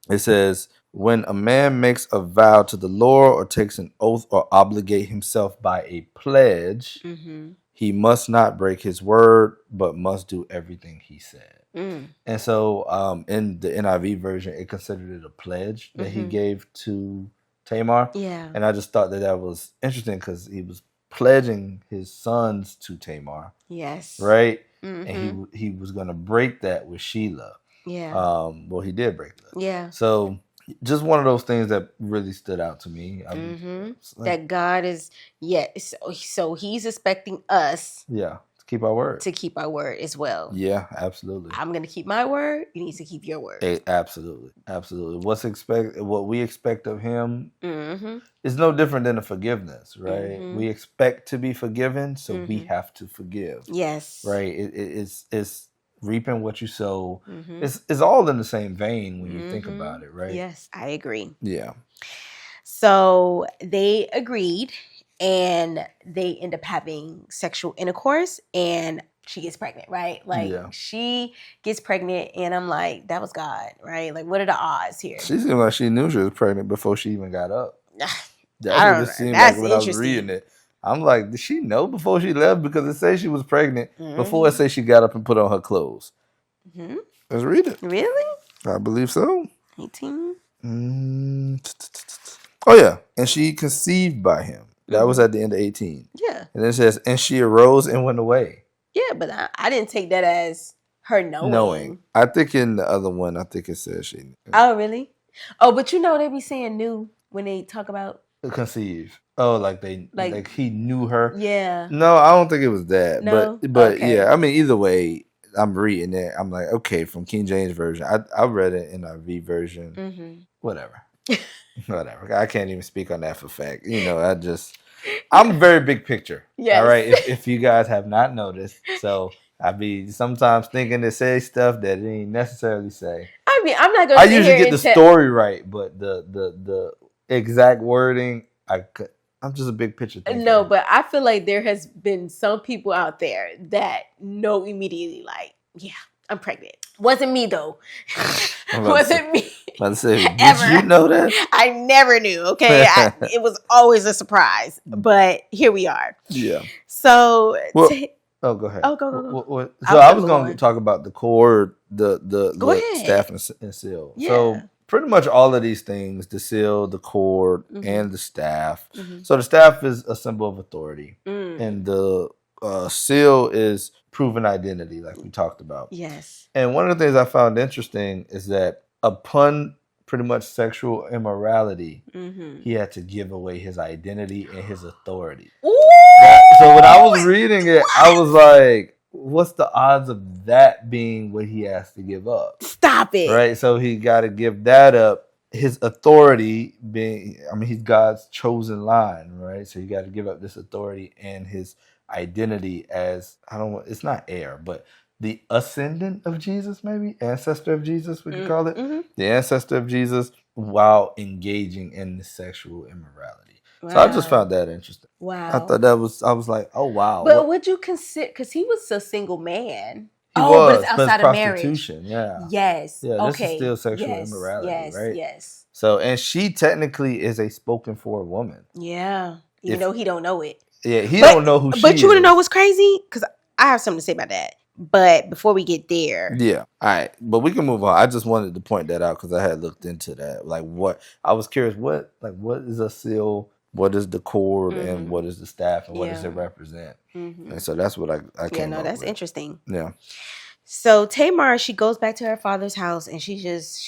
[SPEAKER 1] It says, when a man makes a vow to the Lord or takes an oath or obligate himself by a pledge, he must not break his word, but must do everything he said. And so in the NIV version, it considered it a pledge that he gave to Tamar.
[SPEAKER 2] Yeah.
[SPEAKER 1] And I just thought that was interesting because he was pledging his sons to Tamar.
[SPEAKER 2] Yes.
[SPEAKER 1] Right? And he was going to break that with Sheila.
[SPEAKER 2] Yeah.
[SPEAKER 1] Well, he did break that.
[SPEAKER 2] Yeah.
[SPEAKER 1] So just one of those things that really stood out to me.
[SPEAKER 2] That God is, so he's expecting us.
[SPEAKER 1] Yeah. To keep our word.
[SPEAKER 2] To keep our word as well.
[SPEAKER 1] Yeah, absolutely.
[SPEAKER 2] I'm going to keep my word. You need to keep your word.
[SPEAKER 1] Absolutely. What we expect of him is no different than a forgiveness, right? We expect to be forgiven, so we have to forgive.
[SPEAKER 2] Yes.
[SPEAKER 1] Right? It's reaping what you sow. It's all in the same vein when you think about it, right?
[SPEAKER 2] Yes, I agree.
[SPEAKER 1] Yeah.
[SPEAKER 2] So they agreed, and they end up having sexual intercourse, and she gets pregnant, right? Like, she gets pregnant, and I'm like, that was God, right? Like, what are the odds here?
[SPEAKER 1] She seemed like she knew she was pregnant before she even got up. That's
[SPEAKER 2] I
[SPEAKER 1] what
[SPEAKER 2] don't
[SPEAKER 1] it
[SPEAKER 2] know.
[SPEAKER 1] seemed
[SPEAKER 2] That's
[SPEAKER 1] like when I was reading it. I'm like, did she know before she left? Because it says she was pregnant before it says she got up and put on her clothes. Mm-hmm. Let's read it.
[SPEAKER 2] Really?
[SPEAKER 1] I believe so.
[SPEAKER 2] 18?
[SPEAKER 1] Oh, yeah. And she conceived by him. That was at the end of 18.
[SPEAKER 2] Yeah.
[SPEAKER 1] And it says, and she arose and went away.
[SPEAKER 2] Yeah, but I didn't take that as her knowing.
[SPEAKER 1] I think in the other one, I think it says she knew.
[SPEAKER 2] Oh, really? Oh, but they be saying knew when they talk about
[SPEAKER 1] conceive. Oh, like he knew her.
[SPEAKER 2] Yeah.
[SPEAKER 1] No, I don't think it was that.
[SPEAKER 2] No?
[SPEAKER 1] But
[SPEAKER 2] Okay.
[SPEAKER 1] yeah, I mean, either way, I'm reading it. I'm like, okay, from King James version. I read it in NIV version. Mm-hmm. Whatever. I can't even speak on that for fact. I'm very big picture. Yes. All right. If you guys have not noticed, so I be sometimes thinking to say stuff that it ain't necessarily say.
[SPEAKER 2] I mean, I'm not gonna.
[SPEAKER 1] I usually get the story right, but the exact wording, I'm just a big picture thinker.
[SPEAKER 2] No, but I feel like there has been some people out there that know immediately, like, yeah, I'm pregnant. Wasn't me though. Wasn't me.
[SPEAKER 1] Let's say, did you know that?
[SPEAKER 2] I never knew. Okay, it was always a surprise, but here we are.
[SPEAKER 1] Yeah.
[SPEAKER 2] So.
[SPEAKER 1] Well, go ahead.
[SPEAKER 2] Oh, go.
[SPEAKER 1] So I was going to talk about the cord, the staff and seal.
[SPEAKER 2] Yeah.
[SPEAKER 1] So pretty much all of these things, the seal, the cord, and the staff. Mm-hmm. So the staff is a symbol of authority, and the seal is proven identity, like we talked about.
[SPEAKER 2] Yes.
[SPEAKER 1] And one of the things I found interesting is that upon pretty much sexual immorality, he had to give away his identity and his authority. So when I was reading it, I was like, what's the odds of that being what he has to give up?
[SPEAKER 2] Stop it.
[SPEAKER 1] Right? So he got to give that up. His authority being, he's God's chosen line, right? So you got to give up this authority and his identity as, it's not heir, but the ascendant of Jesus, maybe? Ancestor of Jesus, would you call it? Mm-hmm. The ancestor of Jesus while engaging in the sexual immorality. Wow. So I just found that interesting.
[SPEAKER 2] Wow.
[SPEAKER 1] I thought I was like, oh, wow.
[SPEAKER 2] But would you consider, because he was a single man.
[SPEAKER 1] But
[SPEAKER 2] it's outside of
[SPEAKER 1] prostitution,
[SPEAKER 2] marriage. Yes.
[SPEAKER 1] Yeah, this is still sexual immorality, right?
[SPEAKER 2] Yes.
[SPEAKER 1] So, and she technically is a spoken for woman.
[SPEAKER 2] Yeah. Even though he don't know it.
[SPEAKER 1] Yeah, he don't know who she is.
[SPEAKER 2] But you want to know what's crazy? Because I have something to say about that. But before we get there.
[SPEAKER 1] Yeah. All right. But we can move on. I just wanted to point that out because I had looked into that. Like I was curious, what is a seal? What is the cord and what is the staff and what does it represent? Mm-hmm. And so that's what I came up with.
[SPEAKER 2] That's interesting.
[SPEAKER 1] Yeah.
[SPEAKER 2] So Tamar, she goes back to her father's house and she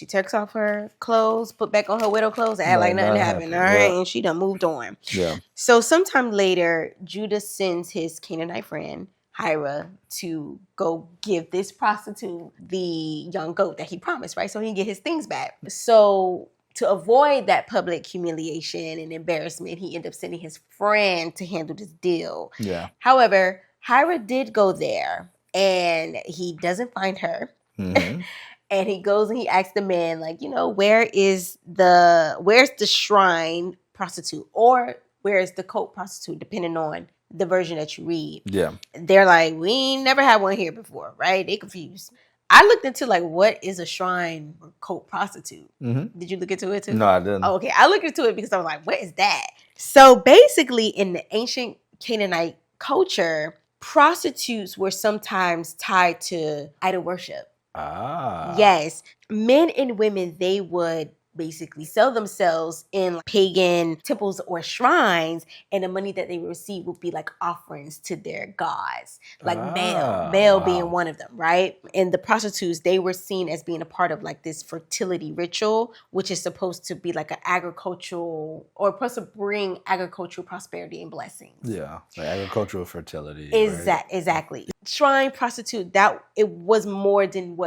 [SPEAKER 2] takes off her clothes, put back on her widow clothes, and act like nothing happened. All right. And she done moved on.
[SPEAKER 1] Yeah.
[SPEAKER 2] So sometime later, Judah sends his Canaanite friend Hira to go give this prostitute the young goat that he promised, right? So he can get his things back. So to avoid that public humiliation and embarrassment, he ended up sending his friend to handle this deal.
[SPEAKER 1] Yeah.
[SPEAKER 2] However, Hira did go there and he doesn't find her. Mm-hmm. And he goes and he asks the man, like, where's the shrine prostitute or where's the cult prostitute, depending on the version that you read.
[SPEAKER 1] Yeah.
[SPEAKER 2] They're like, we ain't never had one here before, right? They confused. I looked into what is a shrine or cult prostitute? Mm-hmm. Did you look into it too?
[SPEAKER 1] No, I didn't.
[SPEAKER 2] Oh, okay. I looked into it because I was like, what is that? So basically in the ancient Canaanite culture, prostitutes were sometimes tied to idol worship.
[SPEAKER 1] Ah.
[SPEAKER 2] Yes. Men and women, they would basically sell themselves in pagan temples or shrines, and the money that they would receive would be like offerings to their gods, like Baal being one of them, right? And the prostitutes, they were seen as being a part of this fertility ritual, which is supposed to be like an agricultural, or supposed to bring agricultural prosperity and blessings.
[SPEAKER 1] Yeah, like agricultural fertility.
[SPEAKER 2] Exactly. Shrine prostitute, that it was more than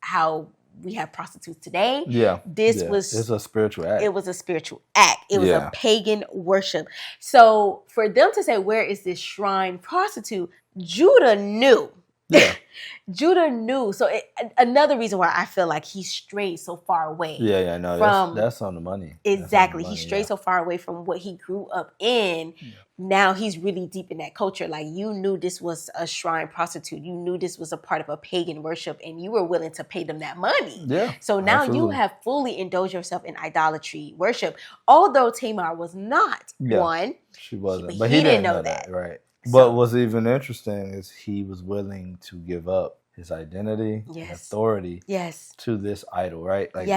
[SPEAKER 2] how we have prostitutes today.
[SPEAKER 1] Yeah.
[SPEAKER 2] It's
[SPEAKER 1] a spiritual act.
[SPEAKER 2] It was a spiritual act. It was a pagan worship. So for them to say, where is this shrine prostitute? Judah knew
[SPEAKER 1] Yeah.
[SPEAKER 2] Judah knew. So another reason why I feel like he strayed so far away.
[SPEAKER 1] Yeah, no, that's on the money.
[SPEAKER 2] Exactly. He strayed so far away from what he grew up in. Yeah. Now he's really deep in that culture. Like, you knew this was a shrine prostitute. You knew this was a part of a pagan worship, and you were willing to pay them that money.
[SPEAKER 1] Yeah.
[SPEAKER 2] So now you have fully indulged yourself in idolatry worship. Although Tamar was not one.
[SPEAKER 1] She wasn't.
[SPEAKER 2] But he didn't know that.
[SPEAKER 1] Right. So, but what's even interesting is he was willing to give up his identity and authority to this idol, right? Like,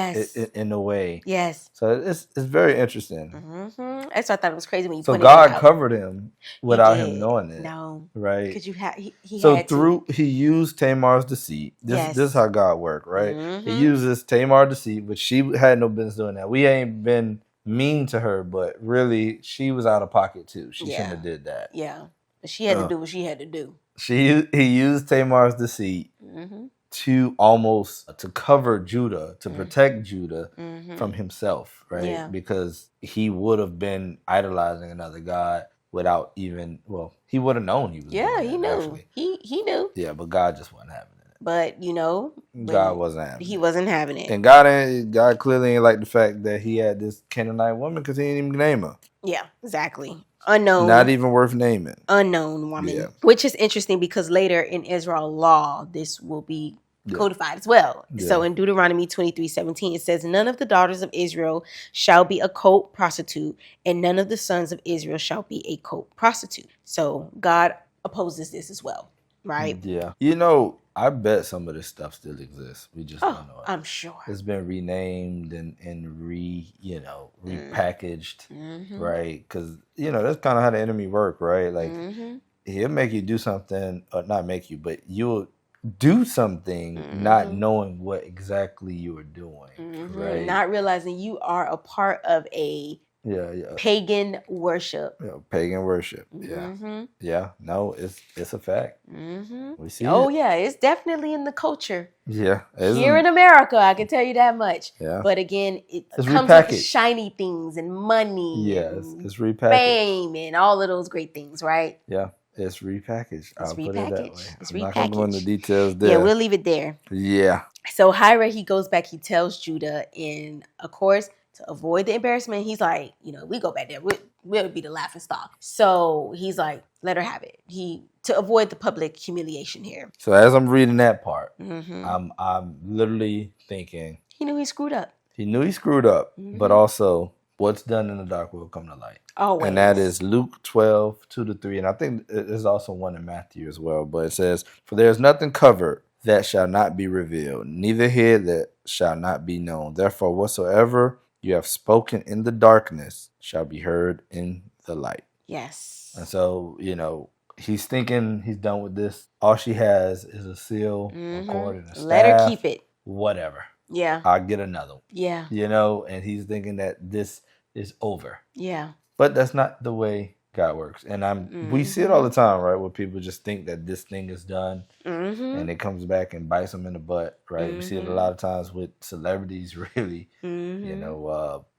[SPEAKER 1] in a way.
[SPEAKER 2] Yes.
[SPEAKER 1] So it's very interesting.
[SPEAKER 2] Mm-hmm. That's why I thought it was crazy when you
[SPEAKER 1] pointed it out. So God covered him without him knowing it.
[SPEAKER 2] No.
[SPEAKER 1] Right?
[SPEAKER 2] Because
[SPEAKER 1] he used Tamar's deceit. This is how God worked, right? Mm-hmm. He uses Tamar's deceit, but she had no business doing that. We ain't been mean to her, but really she was out of pocket too. She shouldn't have did that.
[SPEAKER 2] Yeah. She had to do what she had to do.
[SPEAKER 1] He used Tamar's deceit to cover Judah, to protect Judah from himself, right? Yeah. Because he would have been idolizing another god without even, he would have known he was.
[SPEAKER 2] Yeah, he knew.
[SPEAKER 1] Actually.
[SPEAKER 2] He knew.
[SPEAKER 1] Yeah, but God just wasn't having it.
[SPEAKER 2] But
[SPEAKER 1] God wasn't having it.
[SPEAKER 2] He wasn't having it.
[SPEAKER 1] And God clearly ain't like the fact that he had this Canaanite woman because he didn't even name her.
[SPEAKER 2] Yeah, exactly. Unknown.
[SPEAKER 1] Not even worth naming.
[SPEAKER 2] Unknown woman. Yeah. Which is interesting because later in Israel law, this will be codified as well. Yeah. So in Deuteronomy 23:17, it says, "None of the daughters of Israel shall be a coat prostitute, and none of the sons of Israel shall be a coat prostitute." So God opposes this as well, right?
[SPEAKER 1] Yeah. I bet some of this stuff still exists. We just don't know it.
[SPEAKER 2] I'm sure.
[SPEAKER 1] It's been renamed and repackaged, right? Because, that's kind of how the enemy work, right? Like, he'll make you do something, or not make you, but you'll do something not knowing what exactly you are doing, right?
[SPEAKER 2] Not realizing you are a part of a pagan worship.
[SPEAKER 1] Pagan worship. Yeah. No, it's a fact. We see.
[SPEAKER 2] It's definitely in the culture.
[SPEAKER 1] Yeah,
[SPEAKER 2] here in America, I can tell you that much. Yeah. But again, it comes with shiny things and money.
[SPEAKER 1] Yeah, it's repackaged.
[SPEAKER 2] Fame and all of those great things, right?
[SPEAKER 1] Yeah. It's repackaged. I'll put it that way.
[SPEAKER 2] It's
[SPEAKER 1] I'm
[SPEAKER 2] repackaged.
[SPEAKER 1] not going to go into details there.
[SPEAKER 2] Yeah, we'll leave it there.
[SPEAKER 1] Yeah.
[SPEAKER 2] So Hira, he goes back. He tells Judah, and of course, to avoid the embarrassment, he's like, we go back there. We'll be the laughing stock. So he's like, let her have it. To avoid the public humiliation here.
[SPEAKER 1] So as I'm reading that part, I'm literally thinking
[SPEAKER 2] he knew he screwed up.
[SPEAKER 1] He knew he screwed up, but also what's done in the dark will come to light.
[SPEAKER 2] Always.
[SPEAKER 1] And that is Luke 12:2-3. And I think there's also one in Matthew as well. But it says, "For there is nothing covered that shall not be revealed, neither hid that shall not be known. Therefore, whatsoever you have spoken in the darkness shall be heard in the light."
[SPEAKER 2] Yes.
[SPEAKER 1] And so, he's thinking he's done with this. All she has is a seal, a cord, and a staff.
[SPEAKER 2] Let her keep it.
[SPEAKER 1] Whatever.
[SPEAKER 2] Yeah.
[SPEAKER 1] I'll get another one.
[SPEAKER 2] Yeah.
[SPEAKER 1] And he's thinking that this is over.
[SPEAKER 2] Yeah.
[SPEAKER 1] But that's not the way God works. And we see it all the time, right? Where people just think that this thing is done and it comes back and bites them in the butt, right? We see it a lot of times with celebrities, really,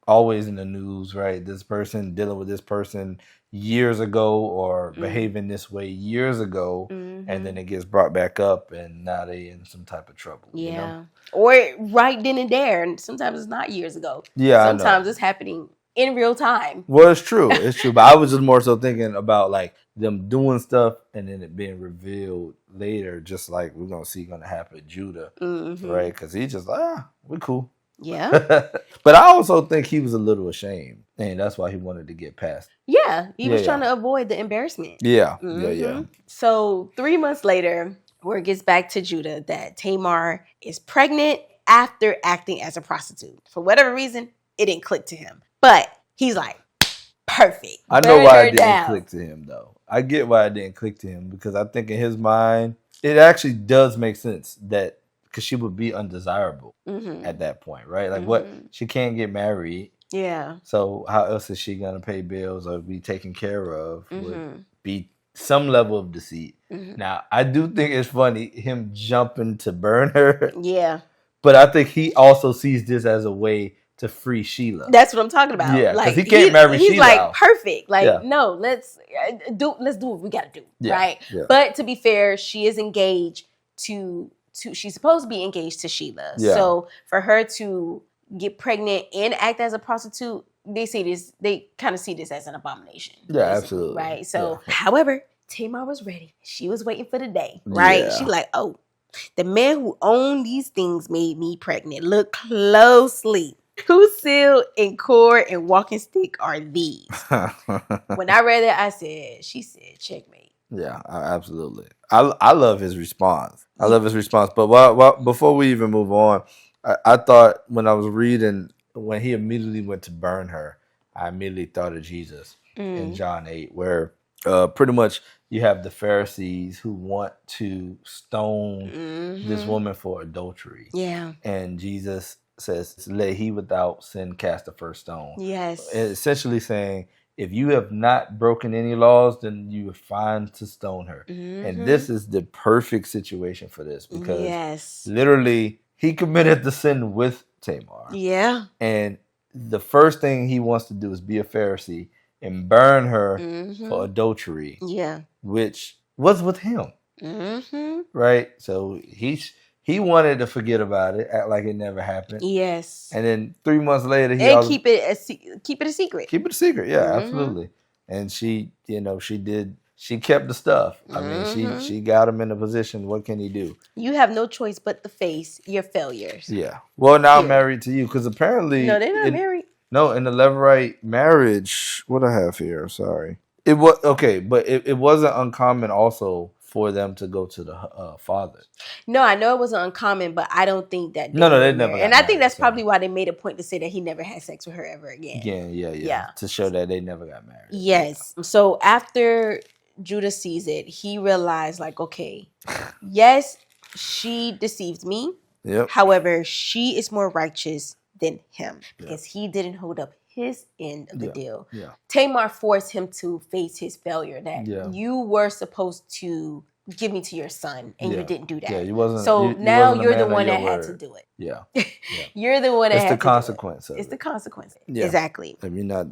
[SPEAKER 1] always in the news, right? This person dealing with this person years ago or behaving this way years ago, and then it gets brought back up and now they in some type of trouble.
[SPEAKER 2] Yeah. Or right then and there. And sometimes it's not years ago.
[SPEAKER 1] Yeah.
[SPEAKER 2] Sometimes it's happening in real time.
[SPEAKER 1] Well, it's true. But I was just more so thinking about like them doing stuff and then it being revealed later, just like we're going to see going to happen to Judah, right? Because he just we're cool.
[SPEAKER 2] Yeah.
[SPEAKER 1] But I also think he was a little ashamed, and that's why he wanted to get past.
[SPEAKER 2] Yeah, he was trying to avoid the embarrassment.
[SPEAKER 1] Yeah, yeah.
[SPEAKER 2] So 3 months later, word gets back to Judah that Tamar is pregnant after acting as a prostitute. For whatever reason, it didn't click to him. But he's like, perfect.
[SPEAKER 1] I know why it didn't click to him, though. I get why it didn't click to him, because I think in his mind, it actually does make sense that because she would be undesirable at that point, right? Like what? She can't get married.
[SPEAKER 2] Yeah.
[SPEAKER 1] So how else is she going to pay bills or be taken care of? Would be some level of deceit. Now, I do think it's funny, him jumping to burn her.
[SPEAKER 2] Yeah.
[SPEAKER 1] But I think he also sees this as a way to free Sheila.
[SPEAKER 2] That's what I'm talking about.
[SPEAKER 1] Yeah,
[SPEAKER 2] like
[SPEAKER 1] he can't marry
[SPEAKER 2] he's
[SPEAKER 1] Sheila
[SPEAKER 2] like
[SPEAKER 1] out.
[SPEAKER 2] perfect. Like
[SPEAKER 1] Yeah.
[SPEAKER 2] no, let's do what we gotta do.
[SPEAKER 1] Yeah,
[SPEAKER 2] right.
[SPEAKER 1] yeah.
[SPEAKER 2] But to be fair, she is engaged to she's supposed to be engaged to Sheila.
[SPEAKER 1] Yeah.
[SPEAKER 2] So for her to get pregnant and act as a prostitute, they kind of see this as an abomination.
[SPEAKER 1] Yeah, absolutely.
[SPEAKER 2] Right. So however, Tamar was ready. She was waiting for the day. Right. She like, oh, the man who owned these things made me pregnant. Look closely. Whose seal and cord and walking stick are these? When I read it, she said, checkmate.
[SPEAKER 1] Yeah, absolutely. I love his response. I love his response. But before we even move on, I thought when I was reading, when he immediately went to burn her, I immediately thought of Jesus in John 8, where pretty much you have the Pharisees who want to stone this woman for adultery.
[SPEAKER 2] Yeah.
[SPEAKER 1] And Jesus says, let he without sin cast the first stone.
[SPEAKER 2] Yes.
[SPEAKER 1] Essentially saying, if you have not broken any laws, then you are fine to stone her. And this is the perfect situation for this, because literally he committed the sin with Tamar.
[SPEAKER 2] Yeah.
[SPEAKER 1] And the first thing he wants to do is be a Pharisee and burn her for adultery.
[SPEAKER 2] Yeah.
[SPEAKER 1] Which was with him. Right? So he wanted to forget about it, act like it never happened.
[SPEAKER 2] Yes.
[SPEAKER 1] And then 3 months later,
[SPEAKER 2] keep it a secret.
[SPEAKER 1] Keep it a secret, yeah, absolutely. And she kept the stuff. I mean, she got him in a position. What can he do?
[SPEAKER 2] You have no choice but to face your failures.
[SPEAKER 1] Yeah. Well, now I'm married to you, because apparently
[SPEAKER 2] no, they're not married.
[SPEAKER 1] No, in the Levirate marriage, what I have here, sorry. It was okay, but it wasn't uncommon also for them to go to the father.
[SPEAKER 2] No, I know it wasn't uncommon, but I don't think that.
[SPEAKER 1] They never.
[SPEAKER 2] And I think that's probably why they made a point to say that he never had sex with her ever again.
[SPEAKER 1] Yeah. To show that they never got married.
[SPEAKER 2] Yes. So after Judah sees it, he realized, like, okay, yes, she deceived me.
[SPEAKER 1] Yep.
[SPEAKER 2] However, she is more righteous than him because he didn't hold up his end of the deal.
[SPEAKER 1] Yeah.
[SPEAKER 2] Tamar forced him to face his failure, that you were supposed to give me to your son and you didn't do that.
[SPEAKER 1] Yeah, you wasn't.
[SPEAKER 2] So now you're the one that had to do it.
[SPEAKER 1] Yeah.
[SPEAKER 2] You're the one that had to do it.
[SPEAKER 1] It's the consequence.
[SPEAKER 2] It's the consequence.
[SPEAKER 1] Yeah.
[SPEAKER 2] Exactly.
[SPEAKER 1] Have you not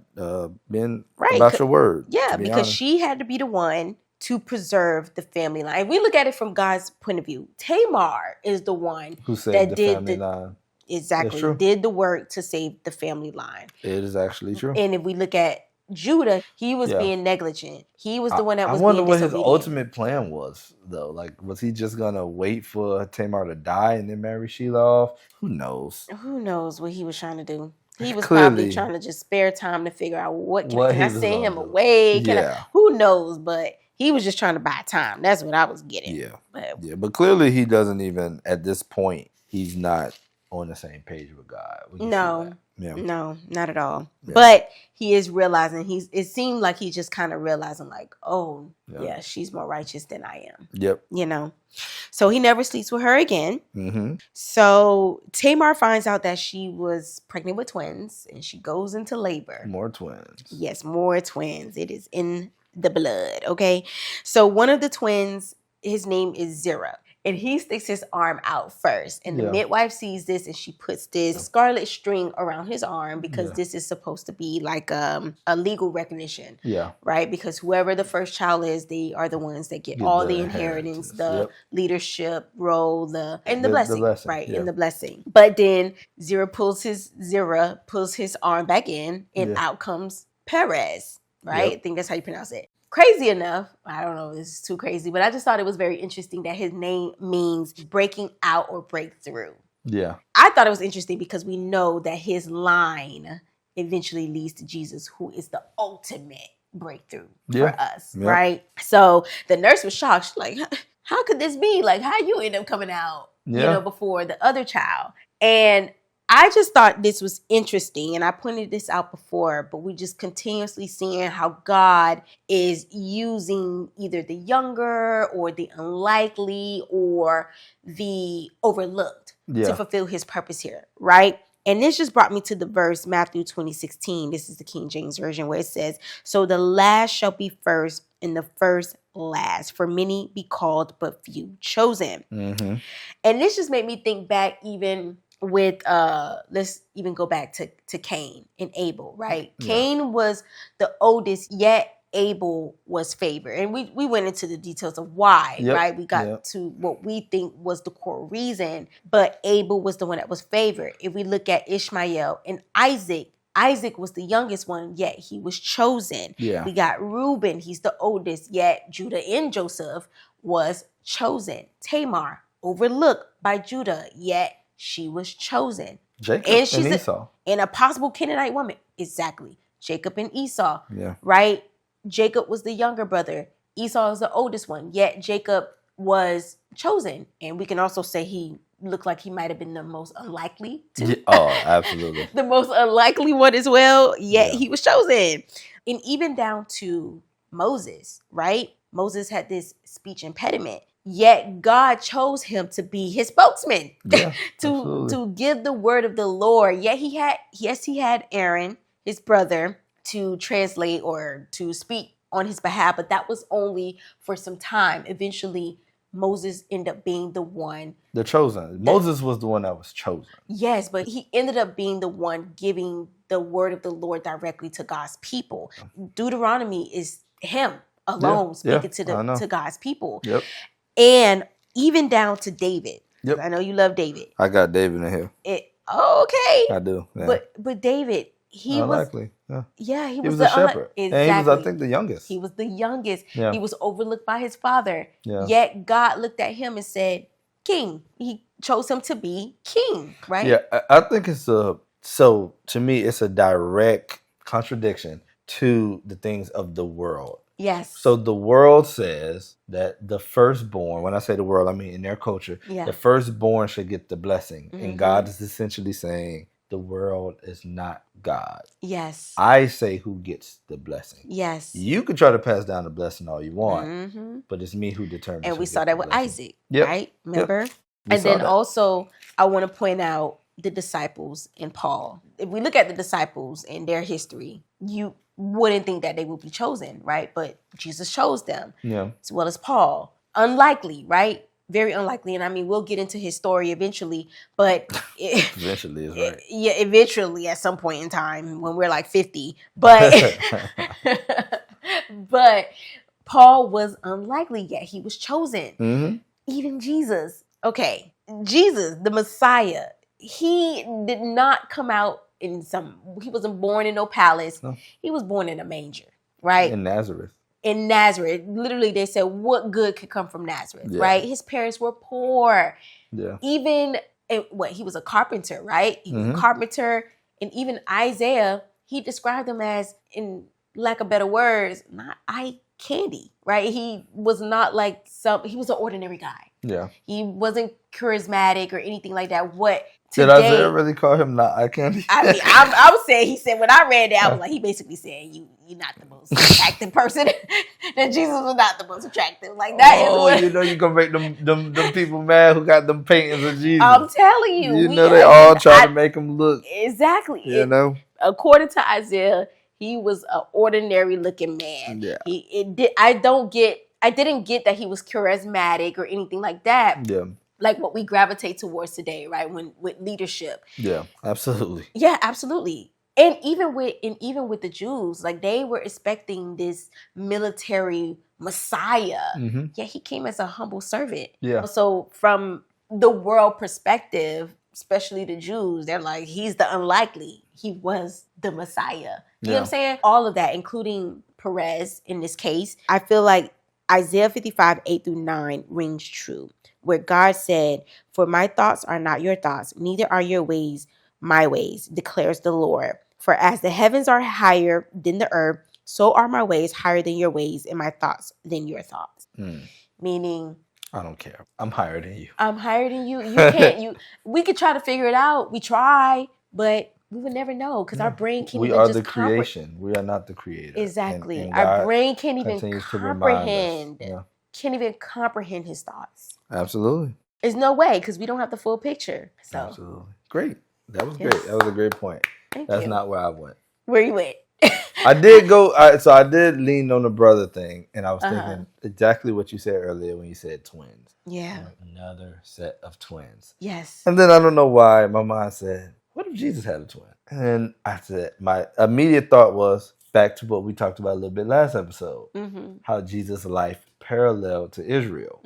[SPEAKER 1] been about your word?
[SPEAKER 2] Yeah, because she had to be the one to preserve the family line. If we look at it from God's point of view, Tamar is the one
[SPEAKER 1] who saved the family line.
[SPEAKER 2] Exactly. Did the work to save the family line.
[SPEAKER 1] It is actually true.
[SPEAKER 2] And if we look at Judah, he was being negligent. He was the one that was being disobedient.
[SPEAKER 1] I wonder what his ultimate plan was, though. Like, was he just going to wait for Tamar to die and then marry Sheila off? Who knows?
[SPEAKER 2] Who knows what he was trying to do? He was probably trying to just spare time to figure out can I send him away? Who knows? But he was just trying to buy time. That's what I was getting.
[SPEAKER 1] Yeah. But clearly he doesn't even, at this point, he's not on the same page with God.
[SPEAKER 2] No, not at all. Yeah. But he is realizing it seemed like he's just kind of realizing like, oh, yeah, she's more righteous than I am.
[SPEAKER 1] Yep.
[SPEAKER 2] You know? So he never sleeps with her again. So Tamar finds out that she was pregnant with twins and she goes into labor.
[SPEAKER 1] More twins.
[SPEAKER 2] Yes, more twins. It is in the blood. Okay. So one of the twins, his name is Zerah. And he sticks his arm out first. And the midwife sees this and she puts this scarlet string around his arm because this is supposed to be like a legal recognition. Yeah. Right? Because whoever the first child is, they are the ones that get all the inheritance, the leadership role, the blessing. Right. And the blessing. But then Zerah pulls his arm back in and out comes Perez. Right? I think that's how you pronounce it. Crazy enough, I don't know if this is too crazy, but I just thought it was very interesting that his name means breaking out or breakthrough. Yeah. I thought it was interesting because we know that his line eventually leads to Jesus, who is the ultimate breakthrough for us, right? So the nurse was shocked. She's like, how could this be? Like, how you end up coming out, before the other child? And I just thought this was interesting, and I pointed this out before, but we just continuously seeing how God is using either the younger or the unlikely or the overlooked to fulfill his purpose here, right? And this just brought me to the verse, Matthew 20:16. This is the King James Version where it says, so the last shall be first and the first last, for many be called but few chosen. And this just made me think back even with let's even go back to Cain and Abel, right?
[SPEAKER 1] Yeah.
[SPEAKER 2] Cain was the oldest, yet Abel was favored. And we went into the details of why, right? We got to what we think was the core reason, but Abel was the one that was favored. If we look at Ishmael and Isaac was the youngest one, yet he was chosen.
[SPEAKER 1] Yeah.
[SPEAKER 2] We got Reuben, he's the oldest, yet Judah and Joseph was chosen. Tamar, overlooked by Judah, yet she was chosen.
[SPEAKER 1] Jacob and Esau.
[SPEAKER 2] And a possible Canaanite woman. Exactly. Jacob and Esau.
[SPEAKER 1] Yeah.
[SPEAKER 2] Right? Jacob was the younger brother. Esau is the oldest one. Yet Jacob was chosen. And we can also say he looked like he might have been the most unlikely to.
[SPEAKER 1] Yeah. Oh, absolutely.
[SPEAKER 2] The most unlikely one as well. Yet he was chosen. And even down to Moses, right? Moses had this speech impediment. Yet God chose him to be his spokesman, to give the word of the Lord. Yet he had Aaron, his brother, to translate or to speak on his behalf, but that was only for some time. Eventually, Moses ended up being the one.
[SPEAKER 1] The chosen. Moses was the one that was chosen.
[SPEAKER 2] Yes, but he ended up being the one giving the word of the Lord directly to God's people. Deuteronomy is him alone speaking to God's people.
[SPEAKER 1] Yep.
[SPEAKER 2] And even down to David.
[SPEAKER 1] Yep.
[SPEAKER 2] I know you love David.
[SPEAKER 1] I got David in here.
[SPEAKER 2] Okay.
[SPEAKER 1] I do. Yeah.
[SPEAKER 2] But David, he
[SPEAKER 1] unlikely.
[SPEAKER 2] he
[SPEAKER 1] was the shepherd.
[SPEAKER 2] Exactly.
[SPEAKER 1] And he was, I think, the youngest.
[SPEAKER 2] He was the youngest.
[SPEAKER 1] Yeah.
[SPEAKER 2] He was overlooked by his father.
[SPEAKER 1] Yeah.
[SPEAKER 2] Yet God looked at him and said, king. He chose him to be king, right?
[SPEAKER 1] Yeah, I think so to me, it's a direct contradiction to the things of the world.
[SPEAKER 2] Yes.
[SPEAKER 1] So the world says that the firstborn, when I say the world, I mean in their culture, the firstborn should get the blessing. Mm-hmm. And God is essentially saying the world is not God.
[SPEAKER 2] Yes.
[SPEAKER 1] I say who gets the blessing.
[SPEAKER 2] Yes.
[SPEAKER 1] You can try to pass down the blessing all you want, but it's me who determines.
[SPEAKER 2] And we saw that with Isaac, right? Remember?
[SPEAKER 1] Yep.
[SPEAKER 2] And then also, I want to point out the disciples and Paul. If we look at the disciples and their history, you wouldn't think that they would be chosen, right? But Jesus chose them, as well as Paul. Unlikely, right? Very unlikely. And I mean, we'll get into his story eventually, but
[SPEAKER 1] eventually is right.
[SPEAKER 2] Yeah, eventually at some point in time when we're like 50. But but Paul was unlikely, yet he was chosen.
[SPEAKER 1] Mm-hmm.
[SPEAKER 2] Even Jesus. Okay, Jesus, the Messiah, he did not come out he wasn't born in no palace. No. He was born in a manger, right?
[SPEAKER 1] In Nazareth.
[SPEAKER 2] Literally, they said, what good could come from Nazareth, right? His parents were poor. Yeah. Even, he was a carpenter, right? He was a carpenter. And even Isaiah, he described him as, in lack of better words, not eye candy, right? He was not like he was an ordinary guy. Yeah. He wasn't charismatic or anything like that.
[SPEAKER 1] Did Isaiah really call him not eye candy?
[SPEAKER 2] I mean, I would say, he said, when I read that, I was like, he basically said, you're not the most attractive person. That Jesus was not the most attractive. Like that is what.
[SPEAKER 1] You know you gonna make them people mad who got them paintings of Jesus.
[SPEAKER 2] I'm telling you.
[SPEAKER 1] You know they all try to make him look.
[SPEAKER 2] Exactly.
[SPEAKER 1] You know?
[SPEAKER 2] According to Isaiah, he was an ordinary looking man. Yeah. I didn't get that he was charismatic or anything like that. Yeah. Like what we gravitate towards today, right? With leadership.
[SPEAKER 1] Yeah, absolutely.
[SPEAKER 2] Yeah, absolutely. And even with the Jews, like they were expecting this military Messiah. Mm-hmm. Yeah, he came as a humble servant. Yeah. So from the world perspective, especially the Jews, they're like, he's the unlikely. He was the Messiah. You know what I'm saying? All of that, including Perez in this case. I feel like Isaiah 55, 8-9 rings true, where God said, for my thoughts are not your thoughts, neither are your ways my ways, declares the Lord. For as the heavens are higher than the earth, so are my ways higher than your ways, and my thoughts than your thoughts. Meaning,
[SPEAKER 1] I don't care. I'm higher than you.
[SPEAKER 2] I'm higher than you. You can't. We could try to figure it out. We try, but we would never know because our brain can't.
[SPEAKER 1] We are the creation. We are not the creator.
[SPEAKER 2] Exactly. And our brain can't even comprehend. Can't even comprehend his thoughts.
[SPEAKER 1] Absolutely.
[SPEAKER 2] There's no way because we don't have the full picture. So.
[SPEAKER 1] Absolutely. Great. That was great. That was a great point. That's not where I went.
[SPEAKER 2] Where you went?
[SPEAKER 1] I did go. So I did lean on the brother thing, and I was
[SPEAKER 2] Uh-huh.
[SPEAKER 1] thinking exactly what you said earlier when you said twins.
[SPEAKER 2] Yeah.
[SPEAKER 1] Like another set of twins.
[SPEAKER 2] Yes.
[SPEAKER 1] And then I don't know why my mind said, "What if Jesus had a twin?" And I said, my immediate thought was back to what we talked about a little bit last episode, how Jesus' life paralleled to Israel.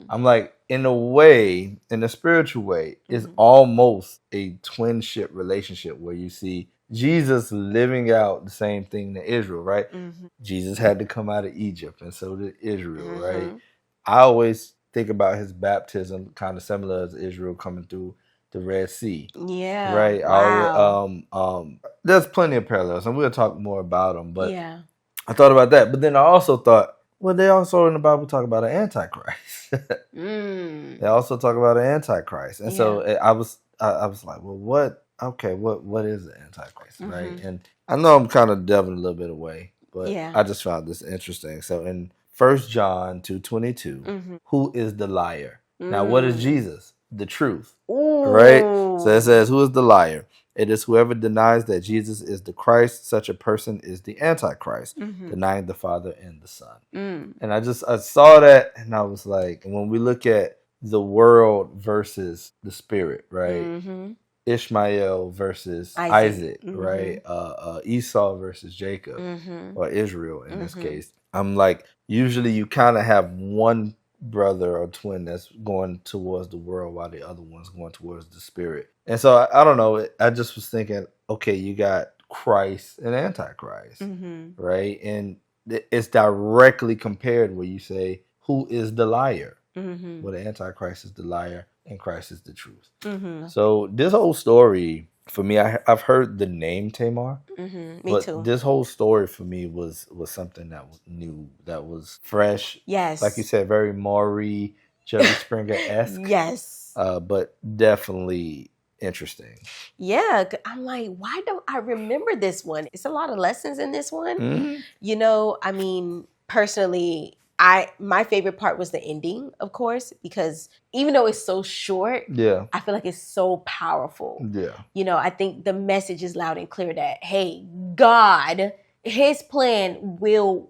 [SPEAKER 1] I'm like, in a way, in a spiritual way, it's almost a twinship relationship where you see Jesus living out the same thing that Israel, right? Jesus had to come out of Egypt, and so did Israel, right? I always think about his baptism kind of similar as Israel coming through the Red Sea.
[SPEAKER 2] Yeah.
[SPEAKER 1] Right.
[SPEAKER 2] Wow.
[SPEAKER 1] There's plenty of parallels, and we'll talk more about them. But
[SPEAKER 2] yeah.
[SPEAKER 1] I thought about that. But then I also thought, well, they also in the Bible talk about an Antichrist. They also talk about an Antichrist, and so I was like, well, what? Okay, what is the Antichrist, right? And I know I'm kind of delving a little bit away, but I just found this interesting. So in 1 John 2:22, who is the liar? Now, what is Jesus? The truth. Right? So it says, who is the liar? It is whoever denies that Jesus is the Christ. Such a person is the Antichrist, denying the Father and the Son. And I saw that, and I was like, when we look at the world versus the spirit, right? Ishmael versus Isaac, right? Esau versus Jacob, or Israel in this case. I'm like, usually you kind of have one brother or twin that's going towards the world while the other one's going towards the spirit. And so I don't know. I just was thinking, okay, you got Christ and Antichrist, right? And it's directly compared where you say, who is the liar? Well, the Antichrist is the liar and Christ is the truth. So this whole story, for me, I've heard the name Tamar.
[SPEAKER 2] Me too.
[SPEAKER 1] This whole story for me was something that was new, that was fresh.
[SPEAKER 2] Yes.
[SPEAKER 1] Like you said, very Maury, Jerry Springer-esque.
[SPEAKER 2] Yes.
[SPEAKER 1] But definitely interesting.
[SPEAKER 2] Yeah. I'm like, why don't I remember this one? It's a lot of lessons in this one. You know, I mean, personally, my favorite part was the ending, of course, because even though it's so short, I feel like it's so powerful. You know, I think the message is loud and clear that, hey, God, his plan will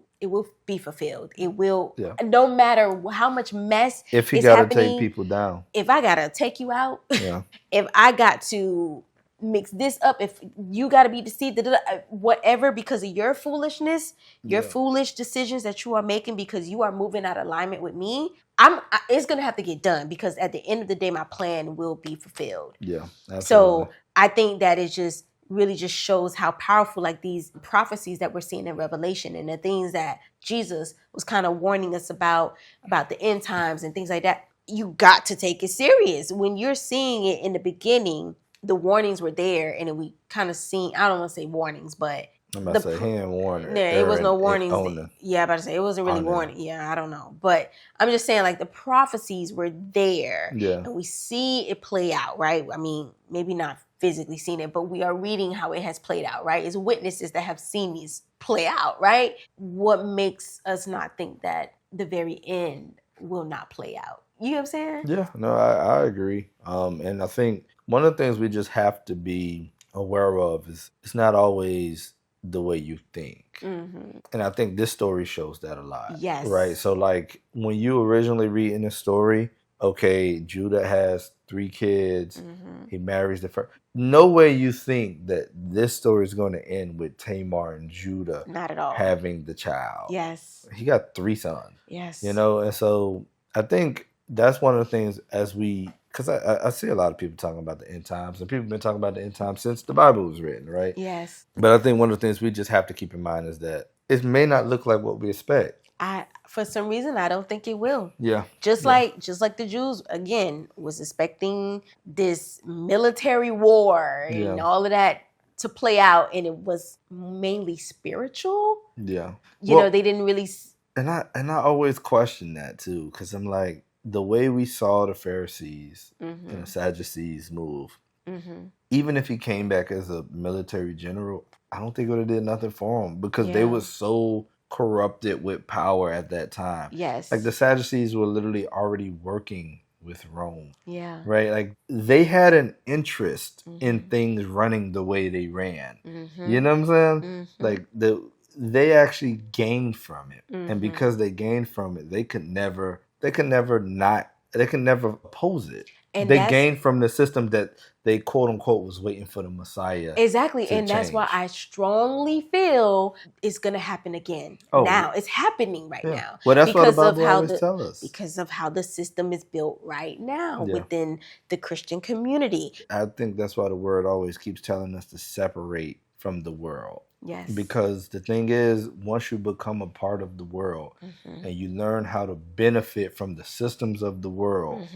[SPEAKER 2] be fulfilled. It will, no matter how much mess
[SPEAKER 1] if he
[SPEAKER 2] is
[SPEAKER 1] gotta
[SPEAKER 2] happening,
[SPEAKER 1] take people down.
[SPEAKER 2] If I gotta take you out, if I got to mix this up, if you got to be deceived, whatever, because of your foolishness, your foolish decisions that you are making because you are moving out of alignment with me, it's going to have to get done, because at the end of the day, my plan will be fulfilled. Absolutely. So I think that it just really just shows how powerful, like, these prophecies that we're seeing in Revelation and the things that Jesus was kind of warning us about the end times and things like that. You got to take it serious. When you're seeing it in the beginning, the warnings were there, and then we kind of seen, I don't want to say warnings, but
[SPEAKER 1] I'm about to say he ain't warning.
[SPEAKER 2] Yeah, it was no warnings. Yeah, I'm about to say it wasn't really warning. Yeah, I don't know. But I'm just saying, like, the prophecies were there. And we see it play out, right? I mean, maybe not physically seen it, but we are reading how it has played out, right? It's witnesses that have seen these play out, right? What makes us not think that the very end will not play out? You know what I'm saying?
[SPEAKER 1] Yeah, no, I agree. And I think one of the things we just have to be aware of is it's not always the way you think. And I think this story shows that a lot.
[SPEAKER 2] Yes.
[SPEAKER 1] Right? So, like, when you originally read in the story, okay, Judah has 3 kids. He marries the first. No way you think that this story is going to end with Tamar and Judah
[SPEAKER 2] not at all
[SPEAKER 1] having the child.
[SPEAKER 2] Yes.
[SPEAKER 1] He got 3 sons.
[SPEAKER 2] Yes.
[SPEAKER 1] You know, and so I think that's one of the things because I see a lot of people talking about the end times, and people have been talking about the end times since the Bible was written, right?
[SPEAKER 2] Yes.
[SPEAKER 1] But I think one of the things we just have to keep in mind is that it may not look like what we expect.
[SPEAKER 2] For some reason, I don't think it will.
[SPEAKER 1] Yeah.
[SPEAKER 2] Just like the Jews, again, was expecting this military war and all of that to play out, and it was mainly spiritual.
[SPEAKER 1] Yeah.
[SPEAKER 2] You know, they didn't really.
[SPEAKER 1] And I always question that too, because I'm like, the way we saw the Pharisees and the Sadducees move, even if he came back as a military general, I don't think it would have did nothing for him, because they were so corrupted with power at that time.
[SPEAKER 2] Yes.
[SPEAKER 1] Like, the Sadducees were literally already working with Rome.
[SPEAKER 2] Yeah.
[SPEAKER 1] Right? Like, they had an interest in things running the way they ran. You know what I'm saying? Like, they actually gained from it. And because they gained from it, they can never oppose it.
[SPEAKER 2] And
[SPEAKER 1] they gained from the system that they quote unquote was waiting for the Messiah.
[SPEAKER 2] Exactly. And that's
[SPEAKER 1] change.
[SPEAKER 2] why I strongly feel it's going to happen again. Now it's happening right now.
[SPEAKER 1] Well, that's what the Bible always tells us.
[SPEAKER 2] Because of how the system is built right now within the Christian community.
[SPEAKER 1] I think that's why the word always keeps telling us to separate from the world.
[SPEAKER 2] Yes.
[SPEAKER 1] Because the thing is, once you become a part of the world and you learn how to benefit from the systems of the world,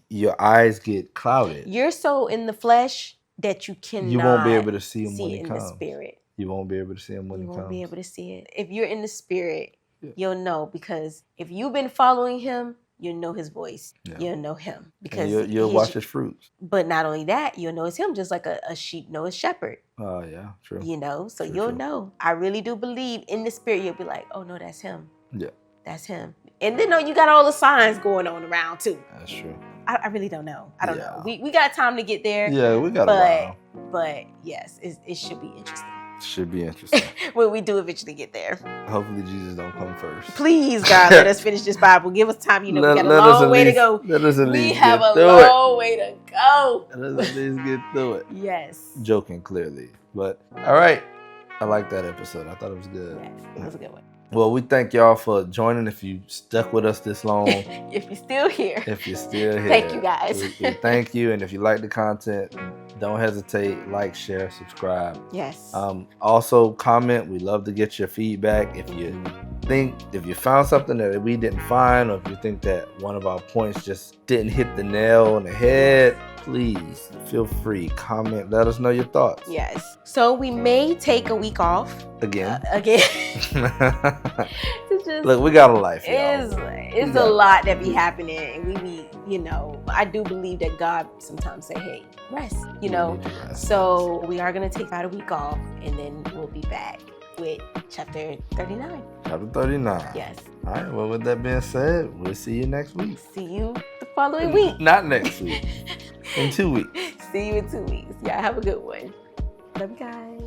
[SPEAKER 1] your eyes get clouded.
[SPEAKER 2] You're so in the flesh that you cannot
[SPEAKER 1] you won't be able to see him when he
[SPEAKER 2] in
[SPEAKER 1] comes.
[SPEAKER 2] the spirit.
[SPEAKER 1] You won't be able to see him when he comes.
[SPEAKER 2] You won't be able to see it. If you're in the spirit, you'll know, because if you've been following him, you'll know his voice. Yeah. You'll know him. Because
[SPEAKER 1] you'll watch his fruits.
[SPEAKER 2] But not only that, you'll know it's him, just like a sheep knows a shepherd.
[SPEAKER 1] Oh, yeah, true.
[SPEAKER 2] You know, so you'll know. I really do believe in the spirit, you'll be like, oh, no, that's him. Yeah. That's him. And then, you got all the signs going on around, too.
[SPEAKER 1] That's true.
[SPEAKER 2] I really don't know. I don't know. We got time to get there.
[SPEAKER 1] Yeah, we got a while.
[SPEAKER 2] But, yes, it should be interesting.
[SPEAKER 1] Should be interesting.
[SPEAKER 2] When we do eventually get there.
[SPEAKER 1] Hopefully Jesus don't come first.
[SPEAKER 2] Please, God, let us finish this Bible. Give us time. We got a long way to go. We have a long way to go.
[SPEAKER 1] Let us at least get through it.
[SPEAKER 2] Yes.
[SPEAKER 1] Joking, clearly. But, all right. I like that episode. I thought it was good.
[SPEAKER 2] Yes, it was a good one.
[SPEAKER 1] Well, we thank y'all for joining. If you stuck with us this long.
[SPEAKER 2] If you're still here.
[SPEAKER 1] Thank
[SPEAKER 2] you, guys.
[SPEAKER 1] we thank you. And if you like the content, don't hesitate. Like, share, subscribe.
[SPEAKER 2] Yes.
[SPEAKER 1] Also, comment. We love to get your feedback. If you found something that we didn't find, or if you think that one of our points just didn't hit the nail on the head, please feel free. Comment. Let us know your thoughts.
[SPEAKER 2] Yes. So we may take a week off.
[SPEAKER 1] Again.
[SPEAKER 2] Look,
[SPEAKER 1] we got a life, y'all.
[SPEAKER 2] It's a lot that be happening, and we be, I do believe that God sometimes say, hey, rest, So we are going to take about a week off, and then we'll be back with chapter 39.
[SPEAKER 1] Chapter 39.
[SPEAKER 2] Yes.
[SPEAKER 1] All right. Well, with that being said, we'll see you next week.
[SPEAKER 2] See you the following week.
[SPEAKER 1] Not next week. In 2 weeks.
[SPEAKER 2] See you in 2 weeks. Yeah, have a good one. Love you guys.